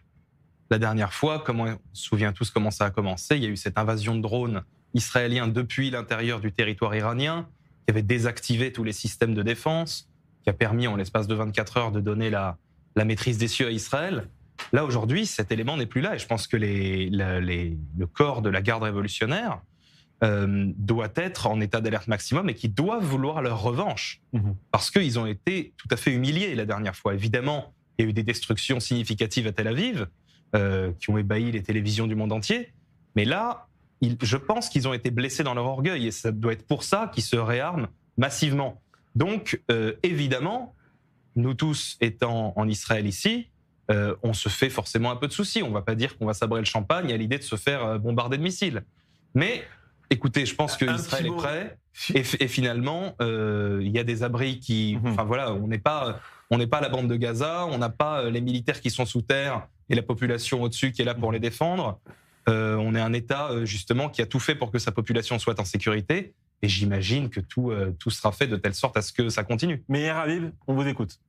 La dernière fois, on se souvient tous comment ça a commencé, il y a eu cette invasion de drones israéliens depuis l'intérieur du territoire iranien, qui avait désactivé tous les systèmes de défense, qui a permis en l'espace de 24 heures de donner la maîtrise des cieux à Israël. Là, aujourd'hui, cet élément n'est plus là. Et je pense que le corps de la garde révolutionnaire doit être en état d'alerte maximum et qui doivent vouloir leur revanche. Parce qu'ils ont été tout à fait humiliés la dernière fois. Évidemment, il y a eu des destructions significatives à Tel Aviv qui ont ébahi les télévisions du monde entier. Mais là, je pense qu'ils ont été blessés dans leur orgueil et ça doit être pour ça qu'ils se réarment massivement. Donc, évidemment, nous tous étant en Israël ici, on se fait forcément un peu de soucis. On ne va pas dire qu'on va sabrer le champagne à l'idée de se faire bombarder de missiles. Mais écoutez, je pense qu'Israël est prêt et finalement, il y a des abris qui... Enfin voilà, on n'est pas la bande de Gaza, on n'a pas les militaires qui sont sous terre et la population au-dessus qui est là pour les défendre. On est un État, justement, qui a tout fait pour que sa population soit en sécurité. Et j'imagine que tout sera fait de telle sorte à ce que ça continue. Meir Habib, on vous écoute.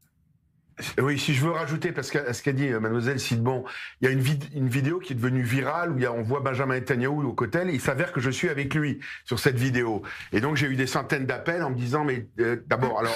Oui, si je veux rajouter, parce qu'à ce qu'a dit mademoiselle Sidbon, il y a une vidéo qui est devenue virale où on voit Benjamin Netanyahou au Kotel et il s'avère que je suis avec lui sur cette vidéo. Et donc j'ai eu des centaines d'appels en me disant, mais d'abord, alors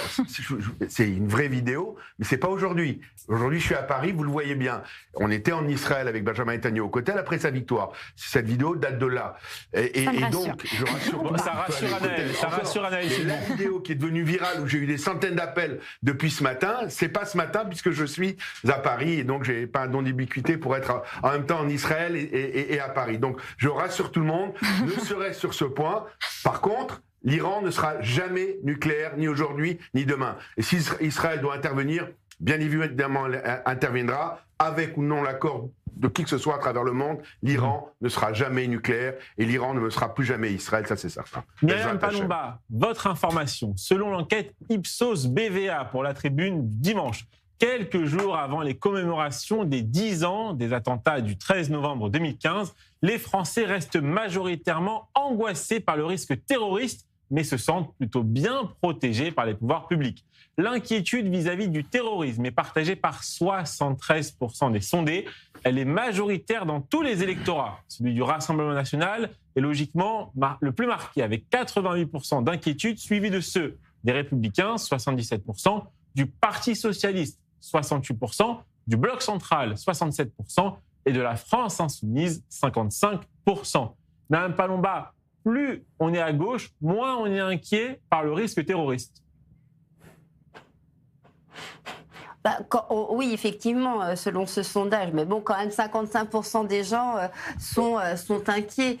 c'est une vraie vidéo, mais c'est pas aujourd'hui. Aujourd'hui, je suis à Paris, vous le voyez bien. On était en Israël avec Benjamin Netanyahou au Kotel après sa victoire. Cette vidéo date de là. Et donc, je rassure. Ça rassure Anaïs. La vidéo qui est devenue virale où j'ai eu des centaines d'appels depuis ce matin, c'est pas ce matin puisque je suis à Paris et donc j'ai pas un don d'ubiquité pour être en même temps en Israël et à Paris. Donc je rassure tout le monde, ne serait-ce sur ce point. Par contre, l'Iran ne sera jamais nucléaire, ni aujourd'hui, ni demain. Et si Israël doit intervenir, bien évidemment, elle interviendra, avec ou non l'accord de qui que ce soit à travers le monde. L'Iran ne sera jamais nucléaire et l'Iran ne sera plus jamais Israël, ça c'est certain. Myriam Palomba, votre information. Selon l'enquête Ipsos BVA pour la Tribune du dimanche, quelques jours avant les commémorations des 10 ans des attentats du 13 novembre 2015, les Français restent majoritairement angoissés par le risque terroriste, mais se sentent plutôt bien protégés par les pouvoirs publics. L'inquiétude vis-à-vis du terrorisme est partagée par 73% des sondés. Elle est majoritaire dans tous les électorats. Celui du Rassemblement national est logiquement le plus marqué, avec 88% d'inquiétude, suivi de ceux des Républicains, 77%, du Parti socialiste, 68%, du Bloc central, 67%, et de la France insoumise, 55%. Madame Palomba, plus on est à gauche, moins on est inquiet par le risque terroriste. Oui, effectivement, selon ce sondage. Mais bon, quand même, 55% des gens sont inquiets.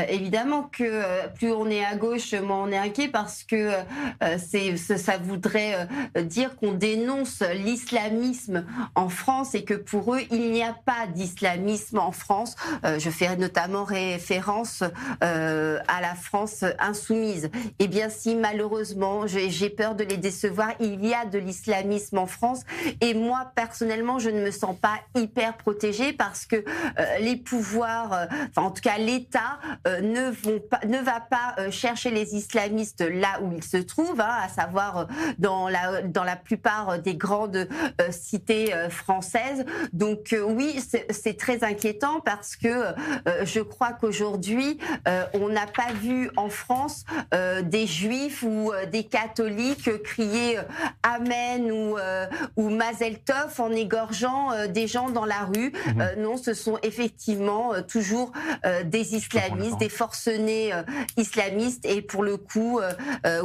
Évidemment que plus on est à gauche, moins on est inquiet parce que ça voudrait dire qu'on dénonce l'islamisme en France et que pour eux, il n'y a pas d'islamisme en France. Je fais notamment référence à la France insoumise. Eh bien, si malheureusement, j'ai peur de les décevoir, il y a de l'islamisme en France. Et moi, personnellement, je ne me sens pas hyper protégée parce que les pouvoirs, enfin en tout cas l'État, ne va pas chercher les islamistes là où ils se trouvent, hein, à savoir dans la plupart des grandes cités françaises. Donc oui, c'est très inquiétant parce que je crois qu'aujourd'hui, on n'a pas vu en France des juifs ou des catholiques crier Amen ou Mazel Tov en égorgeant des gens dans la rue. Non, ce sont effectivement toujours des islamistes, des forcenés islamistes. Et pour le coup,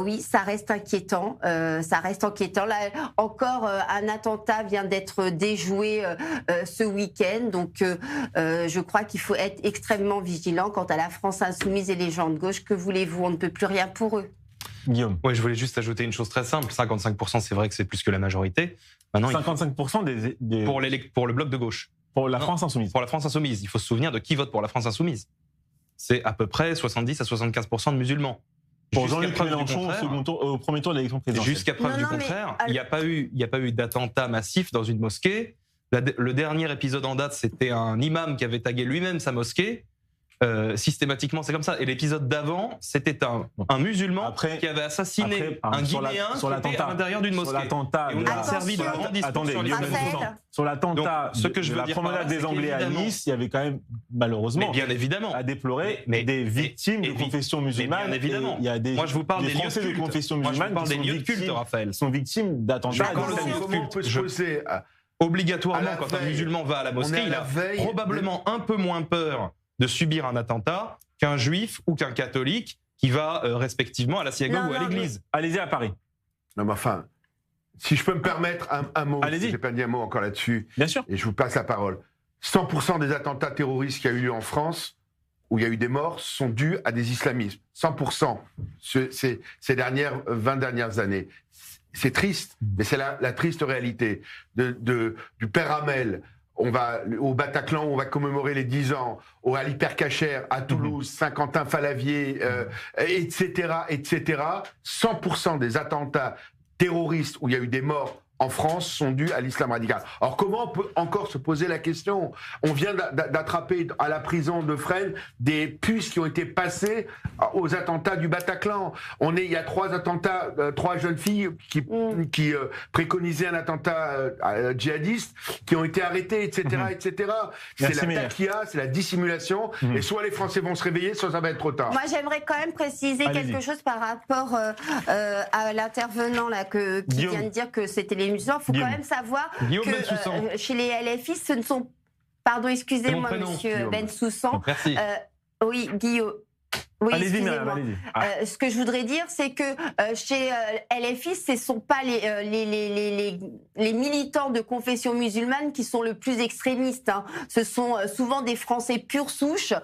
oui, ça reste inquiétant. Ça reste inquiétant. Là, encore un attentat vient d'être déjoué ce week-end. Donc, je crois qu'il faut être extrêmement vigilant quant à la France insoumise et les gens de gauche. Que voulez-vous? On ne peut plus rien pour eux. Guillaume. Ouais, je voulais juste ajouter une chose très simple. 55%, c'est vrai que c'est plus que la majorité. Maintenant, 55% pour le bloc de gauche. Pour la France insoumise. Pour la France insoumise. Il faut se souvenir de qui vote pour la France insoumise. C'est à peu près 70 à 75% de musulmans. Pour Jean-Luc Mélenchon au premier tour de l'élection présidentielle. Jusqu'à preuve du contraire, il n'y a pas eu d'attentat massif dans une mosquée. Le dernier épisode en date, c'était un imam qui avait tagué lui-même sa mosquée. Systématiquement, c'est comme ça. Et l'épisode d'avant, c'était un musulman qui avait assassiné un Guinéen qui était à l'intérieur d'une mosquée. Et on a servi de grande discussion sur l'attentat de la promenade des Anglais à Nice. Il y avait quand même, malheureusement, bien évidemment, à déplorer des victimes de confession musulmane. Bien évidemment. Il y a des Français de confession musulmane qui sont victimes d'attentats. Comment on peut se poser obligatoirement, quand un musulman va à la mosquée, il a probablement un peu moins peur de subir un attentat qu'un juif ou qu'un catholique qui va respectivement à la synagogue ou à l'église. Allez-y à Paris. Non mais enfin, si je peux me permettre un mot, je n'ai pas dit un mot encore là-dessus, bien sûr, et je vous passe la parole. 100% des attentats terroristes qu'il y a eu lieu en France, où il y a eu des morts, sont dus à des islamismes. 100% ces 20 dernières années. C'est triste, mais c'est la triste réalité du père Hamel. On va au Bataclan, où on va commémorer les 10 ans, à l'Hypercacher, à Toulouse, Saint-Quentin-Falavier, etc., etc. 100% des attentats terroristes où il y a eu des morts en France sont dus à l'islam radical. Alors comment on peut encore se poser la question? On vient d'attraper à la prison de Fresnes des puces qui ont été passées aux attentats du Bataclan. Il y a 3 attentats, 3 jeunes filles qui préconisaient un attentat djihadiste, qui ont été arrêtées, etc., etc. C'est la taquilla, c'est la dissimulation, et soit les Français vont se réveiller, soit ça va être trop tard. Moi, j'aimerais quand même préciser quelque chose par rapport à l'intervenant là qui vient de dire que c'était les musulmans. Il faut quand même savoir que chez les LFI, ce ne sont... Pardon, excusez-moi, monsieur Bensoussan. Merci. Oui, Guillaume. Oui, allez-y, Myriam, allez-y. Ce que je voudrais dire, c'est que chez LFI, ce ne sont pas les militants de confession musulmane qui sont le plus extrémistes. Hein. Ce sont souvent des Français pure souche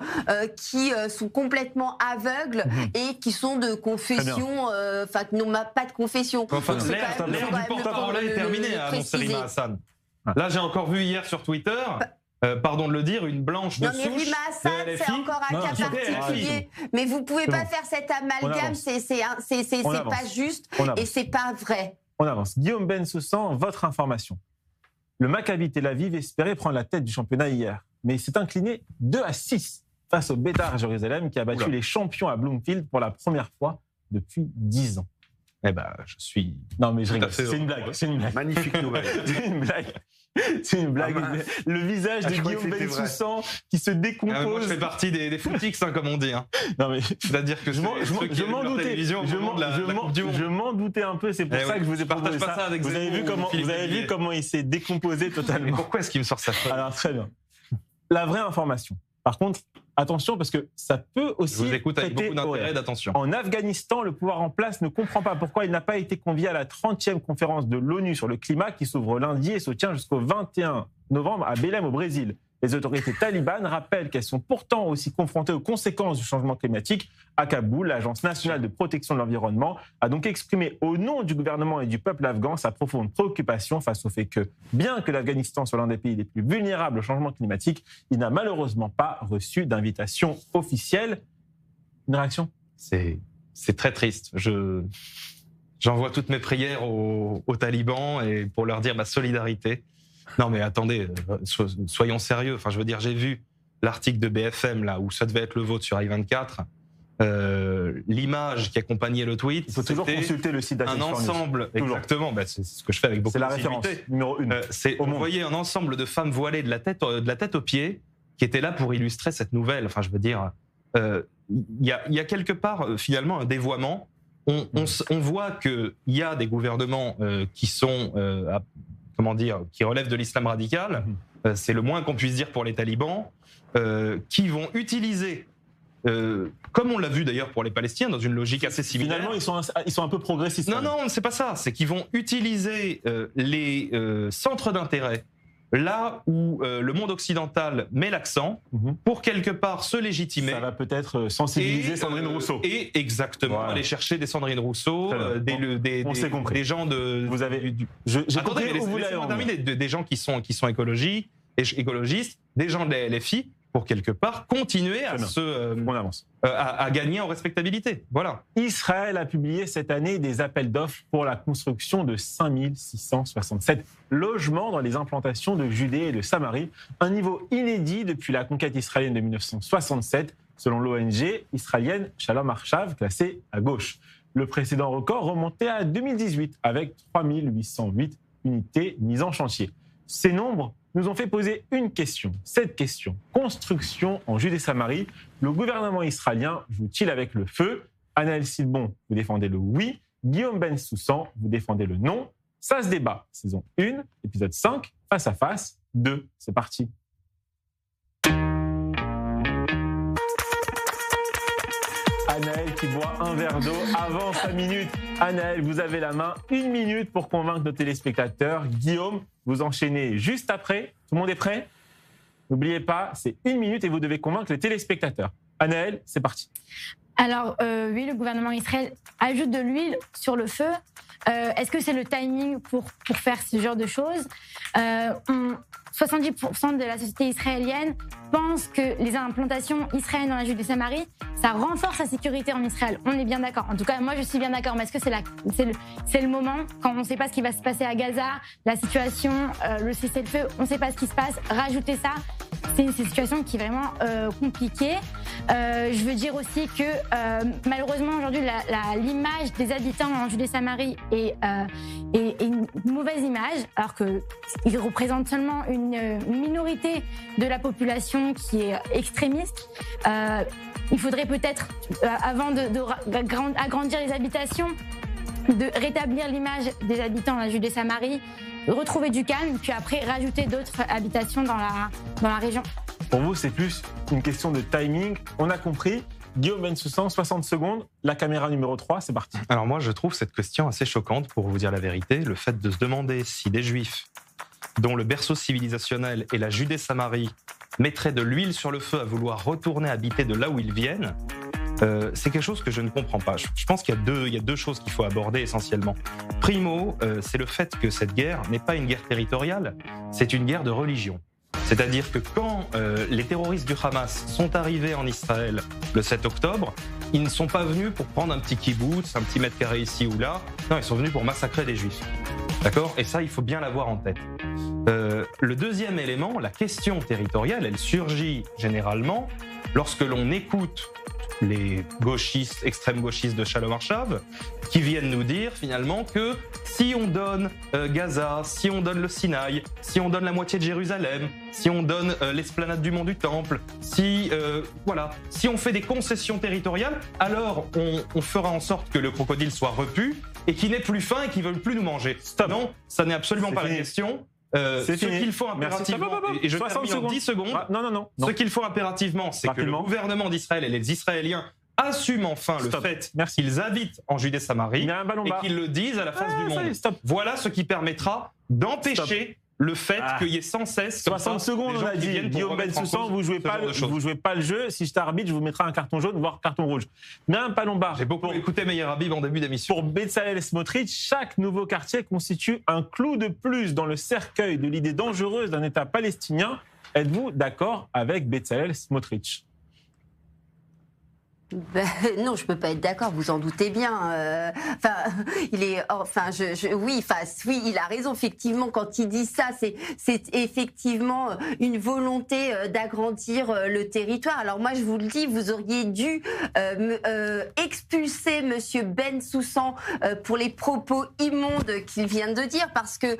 qui sont complètement aveugles et qui sont de confession, enfin, qui n'ont pas de confession. Enfin, l'air du porte-parole est terminé, a annoncé Rima Hassan. Là, j'ai encore vu hier sur Twitter... pardon de le dire, une blanche de souche. Non, mais Rima Hassan, c'est encore un cas particulier. Mais vous ne pouvez pas faire cet amalgame, c'est pas juste et c'est pas vrai. On avance. Guillaume Bensoussan, votre information. Le Maccabi Tel Aviv espérait prendre la tête du championnat hier, mais il s'est incliné 2-6 face au Beitar Jérusalem qui a battu les champions à Bloomfield pour la première fois depuis 10 ans. Eh ben, je suis... Non, mais je rigole. C'est une blague. C'est une blague. Magnifique nouvelle. C'est une blague. C'est une blague. Le visage de Guillaume Bensoussan qui se décompose. Moi, je fais partie des footix, hein, comme on dit. Hein. Non, mais c'est-à-dire que je m'en doutais. Je m'en doutais un peu. C'est pour ça que je vous ai partagé ça. Vous avez vu comment il s'est décomposé totalement. Mais pourquoi est-ce qu'il me sort ça? Alors, très bien. La vraie information. Par contre, attention, parce que ça peut aussi... Je vous écoute avec beaucoup d'intérêt, d'attention. En Afghanistan, le pouvoir en place ne comprend pas pourquoi il n'a pas été convié à la 30e conférence de l'ONU sur le climat qui s'ouvre lundi et se tient jusqu'au 21 novembre à Belém, au Brésil. Les autorités talibanes rappellent qu'elles sont pourtant aussi confrontées aux conséquences du changement climatique. À Kaboul, l'Agence nationale de protection de l'environnement a donc exprimé au nom du gouvernement et du peuple afghan sa profonde préoccupation face au fait que, bien que l'Afghanistan soit l'un des pays les plus vulnérables au changement climatique, il n'a malheureusement pas reçu d'invitation officielle. Une réaction ? C'est très triste. Je J'envoie toutes mes prières aux talibans et pour leur dire ma solidarité. Non mais attendez, soyons sérieux. Enfin, je veux dire, j'ai vu l'article de BFM là où ça devait être le vôtre sur I24. L'image qui accompagnait le tweet. Il faut toujours consulter le site un ensemble, exactement. Bah, c'est ce que je fais avec beaucoup de référence numéro 1. On voyait un ensemble de femmes voilées de la tête aux pieds qui étaient là pour illustrer cette nouvelle. Enfin, je veux dire, il y a quelque part finalement un dévoiement. On voit qu'il y a des gouvernements qui sont, qui relèvent de l'islam radical. C'est le moins qu'on puisse dire pour les talibans, qui vont utiliser. Comme on l'a vu d'ailleurs pour les Palestiniens, dans une logique assez similaire. Finalement, ils sont un peu progressistes. Non, c'est pas ça. C'est qu'ils vont utiliser les centres d'intérêt là où le monde occidental met l'accent pour quelque part se légitimer. Ça va peut-être sensibiliser Sandrine Rousseau. Et exactement, aller chercher des Sandrine Rousseau, des gens de... Vous avez... J'ai compris où vous l'avez terminer. Des gens qui sont écologistes, des gens de la LFI, pour quelque part continuer à gagner en respectabilité. Voilà. Israël a publié cette année des appels d'offres pour la construction de 5667 logements dans les implantations de Judée et de Samarie, un niveau inédit depuis la conquête israélienne de 1967, selon l'ONG israélienne Shalom Arshav, classée à gauche. Le précédent record remontait à 2018, avec 3808 unités mises en chantier. Ces nombres nous ont fait poser une question. Cette question, construction en Judée-Samarie, le gouvernement israélien joue-t-il avec le feu? Anaël Silbon, vous défendez le oui. Guillaume Bensoussan, vous défendez le non. Ça se débat. Saison 1, épisode 5, Face à Face 2. C'est parti. Anaël qui boit un verre d'eau avant 5 minutes. Anaël, vous avez la main. 1 minute pour convaincre nos téléspectateurs. Guillaume, vous enchaînez juste après. Tout le monde est prêt? N'oubliez pas, c'est 1 minute et vous devez convaincre les téléspectateurs. Anaël, c'est parti. Alors, oui, le gouvernement israélien ajoute de l'huile sur le feu. Est-ce que c'est le timing pour faire ce genre de choses? 70% de la société israélienne pense que les implantations israéliennes dans la Judée-Samarie, ça renforce la sécurité en Israël. On est bien d'accord. En tout cas, moi, je suis bien d'accord. Mais est-ce que c'est le moment, quand on ne sait pas ce qui va se passer à Gaza, la situation, le cessez-le-feu, on ne sait pas ce qui se passe, rajouter ça, c'est une situation qui est vraiment compliquée. Je veux dire aussi que malheureusement aujourd'hui l'image des habitants en Judée-Samarie est une mauvaise image, alors qu'ils représentent seulement une minorité de la population qui est extrémiste. Il faudrait peut-être, avant d'agrandir les habitations, de rétablir l'image des habitants de la Judée-Samarie, retrouver du calme, puis après rajouter d'autres habitations dans la région. Pour vous, c'est plus une question de timing. On a compris. Guillaume Bensoussan, 60 secondes. La caméra numéro 3, c'est parti. Alors moi, je trouve cette question assez choquante, pour vous dire la vérité. Le fait de se demander si des Juifs, dont le berceau civilisationnel est la Judée-Samarie, mettraient de l'huile sur le feu à vouloir retourner habiter de là où ils viennent, c'est quelque chose que je ne comprends pas. Je pense qu'il y a deux choses qu'il faut aborder essentiellement. Primo, c'est le fait que cette guerre n'est pas une guerre territoriale, c'est une guerre de religion. C'est-à-dire que quand les terroristes du Hamas sont arrivés en Israël le 7 octobre, ils ne sont pas venus pour prendre un petit kibbutz, un petit mètre carré ici ou là. Non, ils sont venus pour massacrer des Juifs. D'accord ? Et ça, il faut bien l'avoir en tête. Le deuxième élément, la question territoriale, elle surgit généralement lorsque l'on écoute les gauchistes, extrêmes gauchistes de Shalom Arshav, qui viennent nous dire finalement que si on donne Gaza, si on donne le Sinaï, si on donne la moitié de Jérusalem, si on donne l'esplanade du Mont du Temple, si on fait des concessions territoriales, alors on fera en sorte que le crocodile soit repu et qu'il n'ait plus faim et qu'il ne veuille plus nous manger. Stop. Non, ça n'est absolument pas la question. Ce qu'il faut impérativement, et je termine en 10 secondes, non. Ce qu'il faut impérativement, c'est que le gouvernement d'Israël et les Israéliens assument enfin le fait qu'ils habitent en Judée-Samarie et qu'ils le disent à la face du monde. Voilà ce qui permettra d'empêcher le fait qu'il y ait sans cesse 60 secondes, on a dit. Guillaume Bensoussan, vous jouez pas le jeu. Si je t'arbitre, je vous mettrai un carton jaune, voire carton rouge. Mais un Palomba. J'ai beaucoup écouté Meir Habib en début d'émission. Pour Bezalel Smotrich, chaque nouveau quartier constitue un clou de plus dans le cercueil de l'idée dangereuse d'un État palestinien. Êtes-vous d'accord avec Bezalel Smotrich ? Non, je peux pas être d'accord, vous en doutez bien. oui, il a raison. Effectivement, quand il dit ça, c'est effectivement une volonté d'agrandir le territoire. Alors moi, je vous le dis, vous auriez dû expulser Monsieur Bensoussan pour les propos immondes qu'il vient de dire, parce que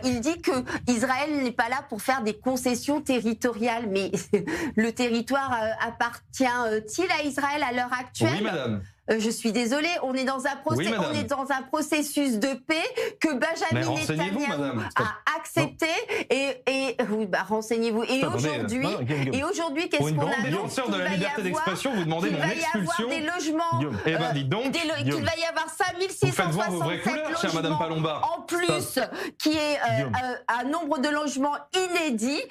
il dit que Israël n'est pas là pour faire des concessions territoriales. Mais le territoire appartient-il à Israël à l'heure actuelle? Oui, madame. Je suis désolée, on est dans un processus de paix que Benjamin Netanyahou a accepté renseignez-vous. Et aujourd'hui, qu'est-ce qu'on a? Défenseur de la liberté d'expression, vous demandez mon expulsion. Des logements. Eh ben, dites donc. Qu'il va y avoir 5667 logements en plus, qui est un nombre de logements inédit.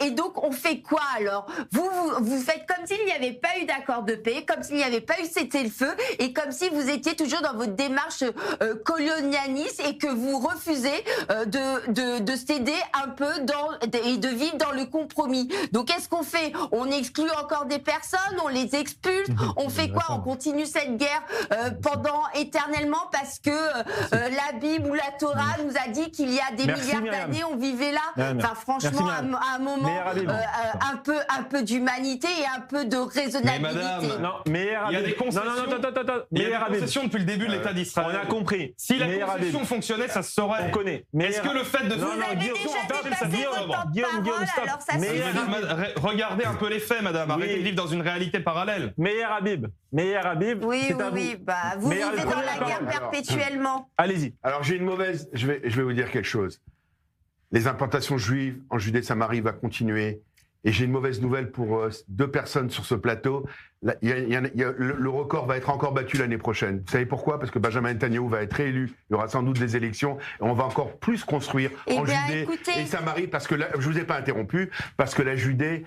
Et donc, on fait quoi alors? Vous faites comme s'il n'y avait pas eu d'accord de paix, comme s'il n'y avait pas eu cessez-le-feu, et comme si vous étiez toujours dans votre démarche colonialiste et que vous refusez de céder un peu et de vivre dans le compromis. Donc qu'est-ce qu'on fait? On exclut encore des personnes, on les expulse, on fait quoi? On continue cette guerre pendant éternellement parce que la Bible ou la Torah nous a dit qu'il y a des milliards d'années on vivait là. Enfin franchement, à un moment, un peu d'humanité et un peu de raisonnabilité. Mais madame, il y a des concessions. Il y a des concessions depuis le début de l'État d'Israël. On a compris. Si la concession fonctionnait, ça se saurait. On connaît. Est-ce que le fait de... Guillaume, stop. Regardez un peu les faits, madame. Arrêtez de vivre dans une réalité parallèle. Meir Habib, oui, c'est à vous. Vous vivez dans la guerre perpétuellement. Allez-y. Alors j'ai une mauvaise... Je vais vous dire quelque chose. Les implantations juives en Judée-Samarie vont continuer. Et j'ai une mauvaise nouvelle pour 2 personnes sur ce plateau. Le record va être encore battu l'année prochaine. Vous savez pourquoi? Parce que Benjamin Netanyahou va être réélu. Il y aura sans doute des élections. Et on va encore plus construire en Judée et Samarie. Parce que je vous ai pas interrompu. Parce que la Judée,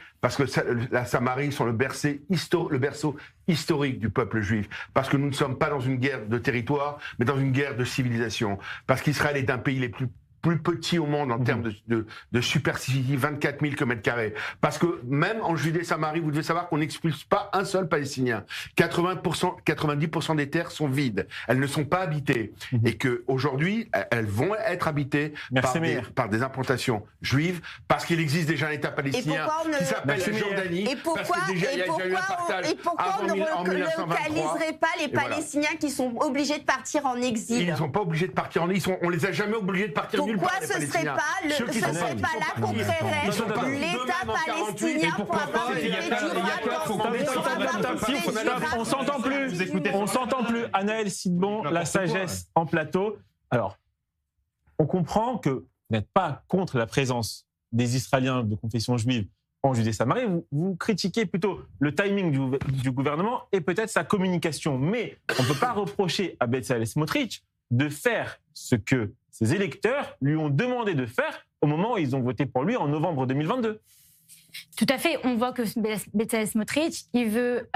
la Samarie sont le berceau historique du peuple juif. Parce que nous ne sommes pas dans une guerre de territoire, mais dans une guerre de civilisation. Parce qu'Israël est un pays les plus petit au monde en termes de superficie, 24 000 km². Parce que même en Judée-Samarie, vous devez savoir qu'on n'expulse pas un seul Palestinien. 90% des terres sont vides. Elles ne sont pas habitées. Et qu'aujourd'hui, elles vont être habitées par des implantations juives, parce qu'il existe déjà un État palestinien qui s'appelle la Jordanie. Et pourquoi on ne localiserait pas les Palestiniens qui sont obligés de partir en exil? Ils ne sont pas obligés de partir en exil. On les a jamais obligés de partir nulle part. Pourquoi ce serait pas là qu'on créerait l'État palestinien pour avoir une paix durable? On s'entend plus. Anaël Sidbon, la sagesse en plateau. Alors, on comprend que vous n'êtes pas contre la présence des Israéliens de confession juive en Judée-Samarie. Vous critiquez plutôt le timing du gouvernement et peut-être sa communication. Mais on ne peut pas reprocher à Bezalel Smotrich de faire ce que ses électeurs lui ont demandé de faire au moment où ils ont voté pour lui en novembre 2022. Tout à fait. On voit que Bezalel Smotrich, il veut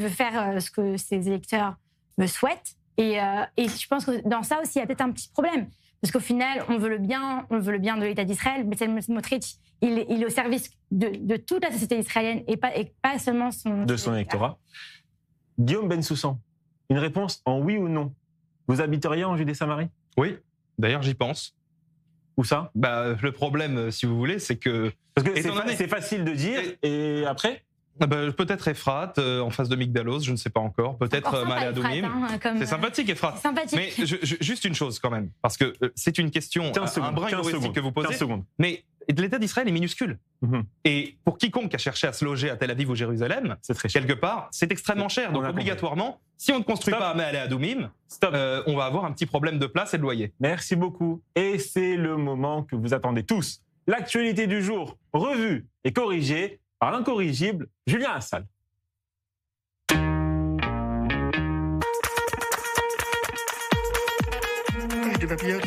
faire ce que ses électeurs me souhaitent. Et je pense que dans ça aussi, il y a peut-être un petit problème. Parce qu'au final, on veut le bien de l'État d'Israël. Bezalel Smotrich, il est au service de toute la société israélienne et pas seulement son électorat. Guillaume Bensoussan, une réponse en oui ou non. Vous habiteriez en Judée-Samarie? Oui, d'ailleurs j'y pense. Où ça? Le problème, si vous voulez, c'est que... Parce que c'est facile de dire, et après peut-être Efrat, en face de Migdalos, je ne sais pas encore. Peut-être Ma'ale Adumim. C'est sympathique, Efrat. Mais juste une chose quand même, parce que c'est une question, un brin humoristique que vous posez. 15 secondes. Mais l'État d'Israël est minuscule. Et pour quiconque a cherché à se loger à Tel Aviv ou Jérusalem, quelque part, c'est extrêmement cher. Donc obligatoirement, si on ne construit pas à Ma'ale Adumim, on va avoir un petit problème de place et de loyer. Merci beaucoup. Et c'est le moment que vous attendez tous. L'actualité du jour, revue et corrigée par l'incorrigible Julien Assal. De papillote.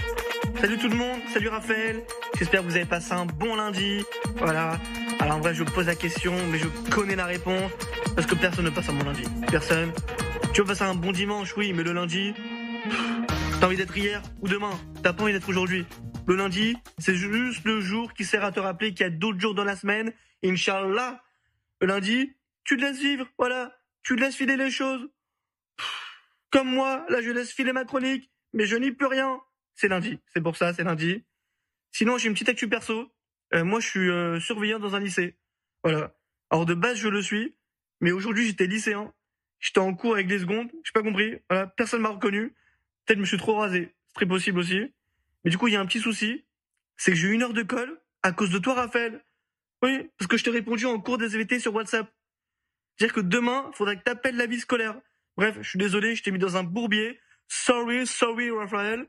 Salut tout le monde, salut Raphaël. J'espère que vous avez passé un bon lundi. Voilà. Alors en vrai, je pose la question, mais je connais la réponse. Parce que personne ne passe un bon lundi. Personne. Tu veux passer un bon dimanche, oui, mais le lundi, t'as envie d'être hier ou demain. T'as pas envie d'être aujourd'hui. Le lundi, c'est juste le jour qui sert à te rappeler qu'il y a d'autres jours dans la semaine. Inch'Allah. Le lundi, tu te laisses vivre, voilà. Tu te laisses filer les choses. Comme moi, là, je laisse filer ma chronique. mais je n'y peux rien. C'est lundi, c'est pour ça, c'est lundi. Sinon, j'ai une petite actu perso. Moi, je suis surveillant dans un lycée. Voilà. Alors, de base, je le suis, mais aujourd'hui, j'étais lycéen. J'étais en cours avec les secondes, j'ai pas compris. Voilà, personne m'a reconnu. Peut-être je me suis trop rasé. C'est très possible aussi. Mais du coup, il y a un petit souci. C'est que j'ai eu 1 heure de colle à cause de toi, Raphaël. Oui, parce que je t'ai répondu en cours des SVT sur WhatsApp. C'est-à-dire que demain, il faudra que t'appelles la vie scolaire. Bref, je suis désolé, je t'ai mis dans un bourbier. Sorry, Raphaël.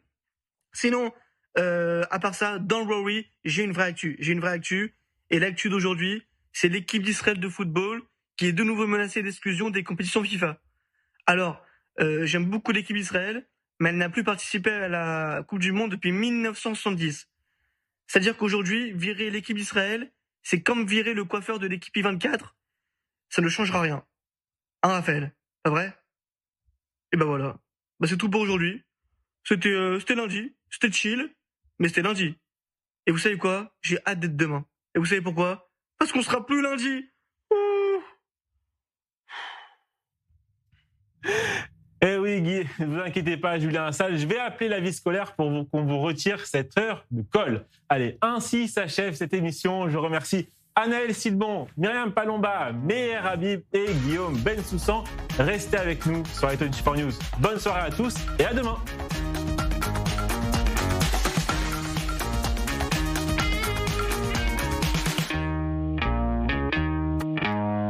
Sinon, à part ça, dans le Rory, j'ai une vraie actu. Et l'actu d'aujourd'hui, c'est l'équipe d'Israël de football qui est de nouveau menacée d'exclusion des compétitions FIFA. Alors, j'aime beaucoup l'équipe d'Israël, mais elle n'a plus participé à la Coupe du Monde depuis 1970. C'est-à-dire qu'aujourd'hui, virer l'équipe d'Israël, c'est comme virer le coiffeur de l'équipe I24. Ça ne changera rien. Hein, Raphaël? Pas vrai? Et ben voilà. Bah, c'est tout pour aujourd'hui. C'était lundi. C'était chill. Mais c'était lundi. Et vous savez quoi? J'ai hâte d'être demain. Et vous savez pourquoi? Parce qu'on sera plus lundi. Ouh. Eh oui, Guy, ne vous inquiétez pas, Julien Lassalle, je vais appeler la vie scolaire pour qu'on vous retire cette heure de colle. Allez, ainsi s'achève cette émission. Je remercie Anaël Sidbon, Myriam Palomba, Meher Habib et Guillaume Bensoussan. Restez avec nous sur i24 News. Bonne soirée à tous et à demain.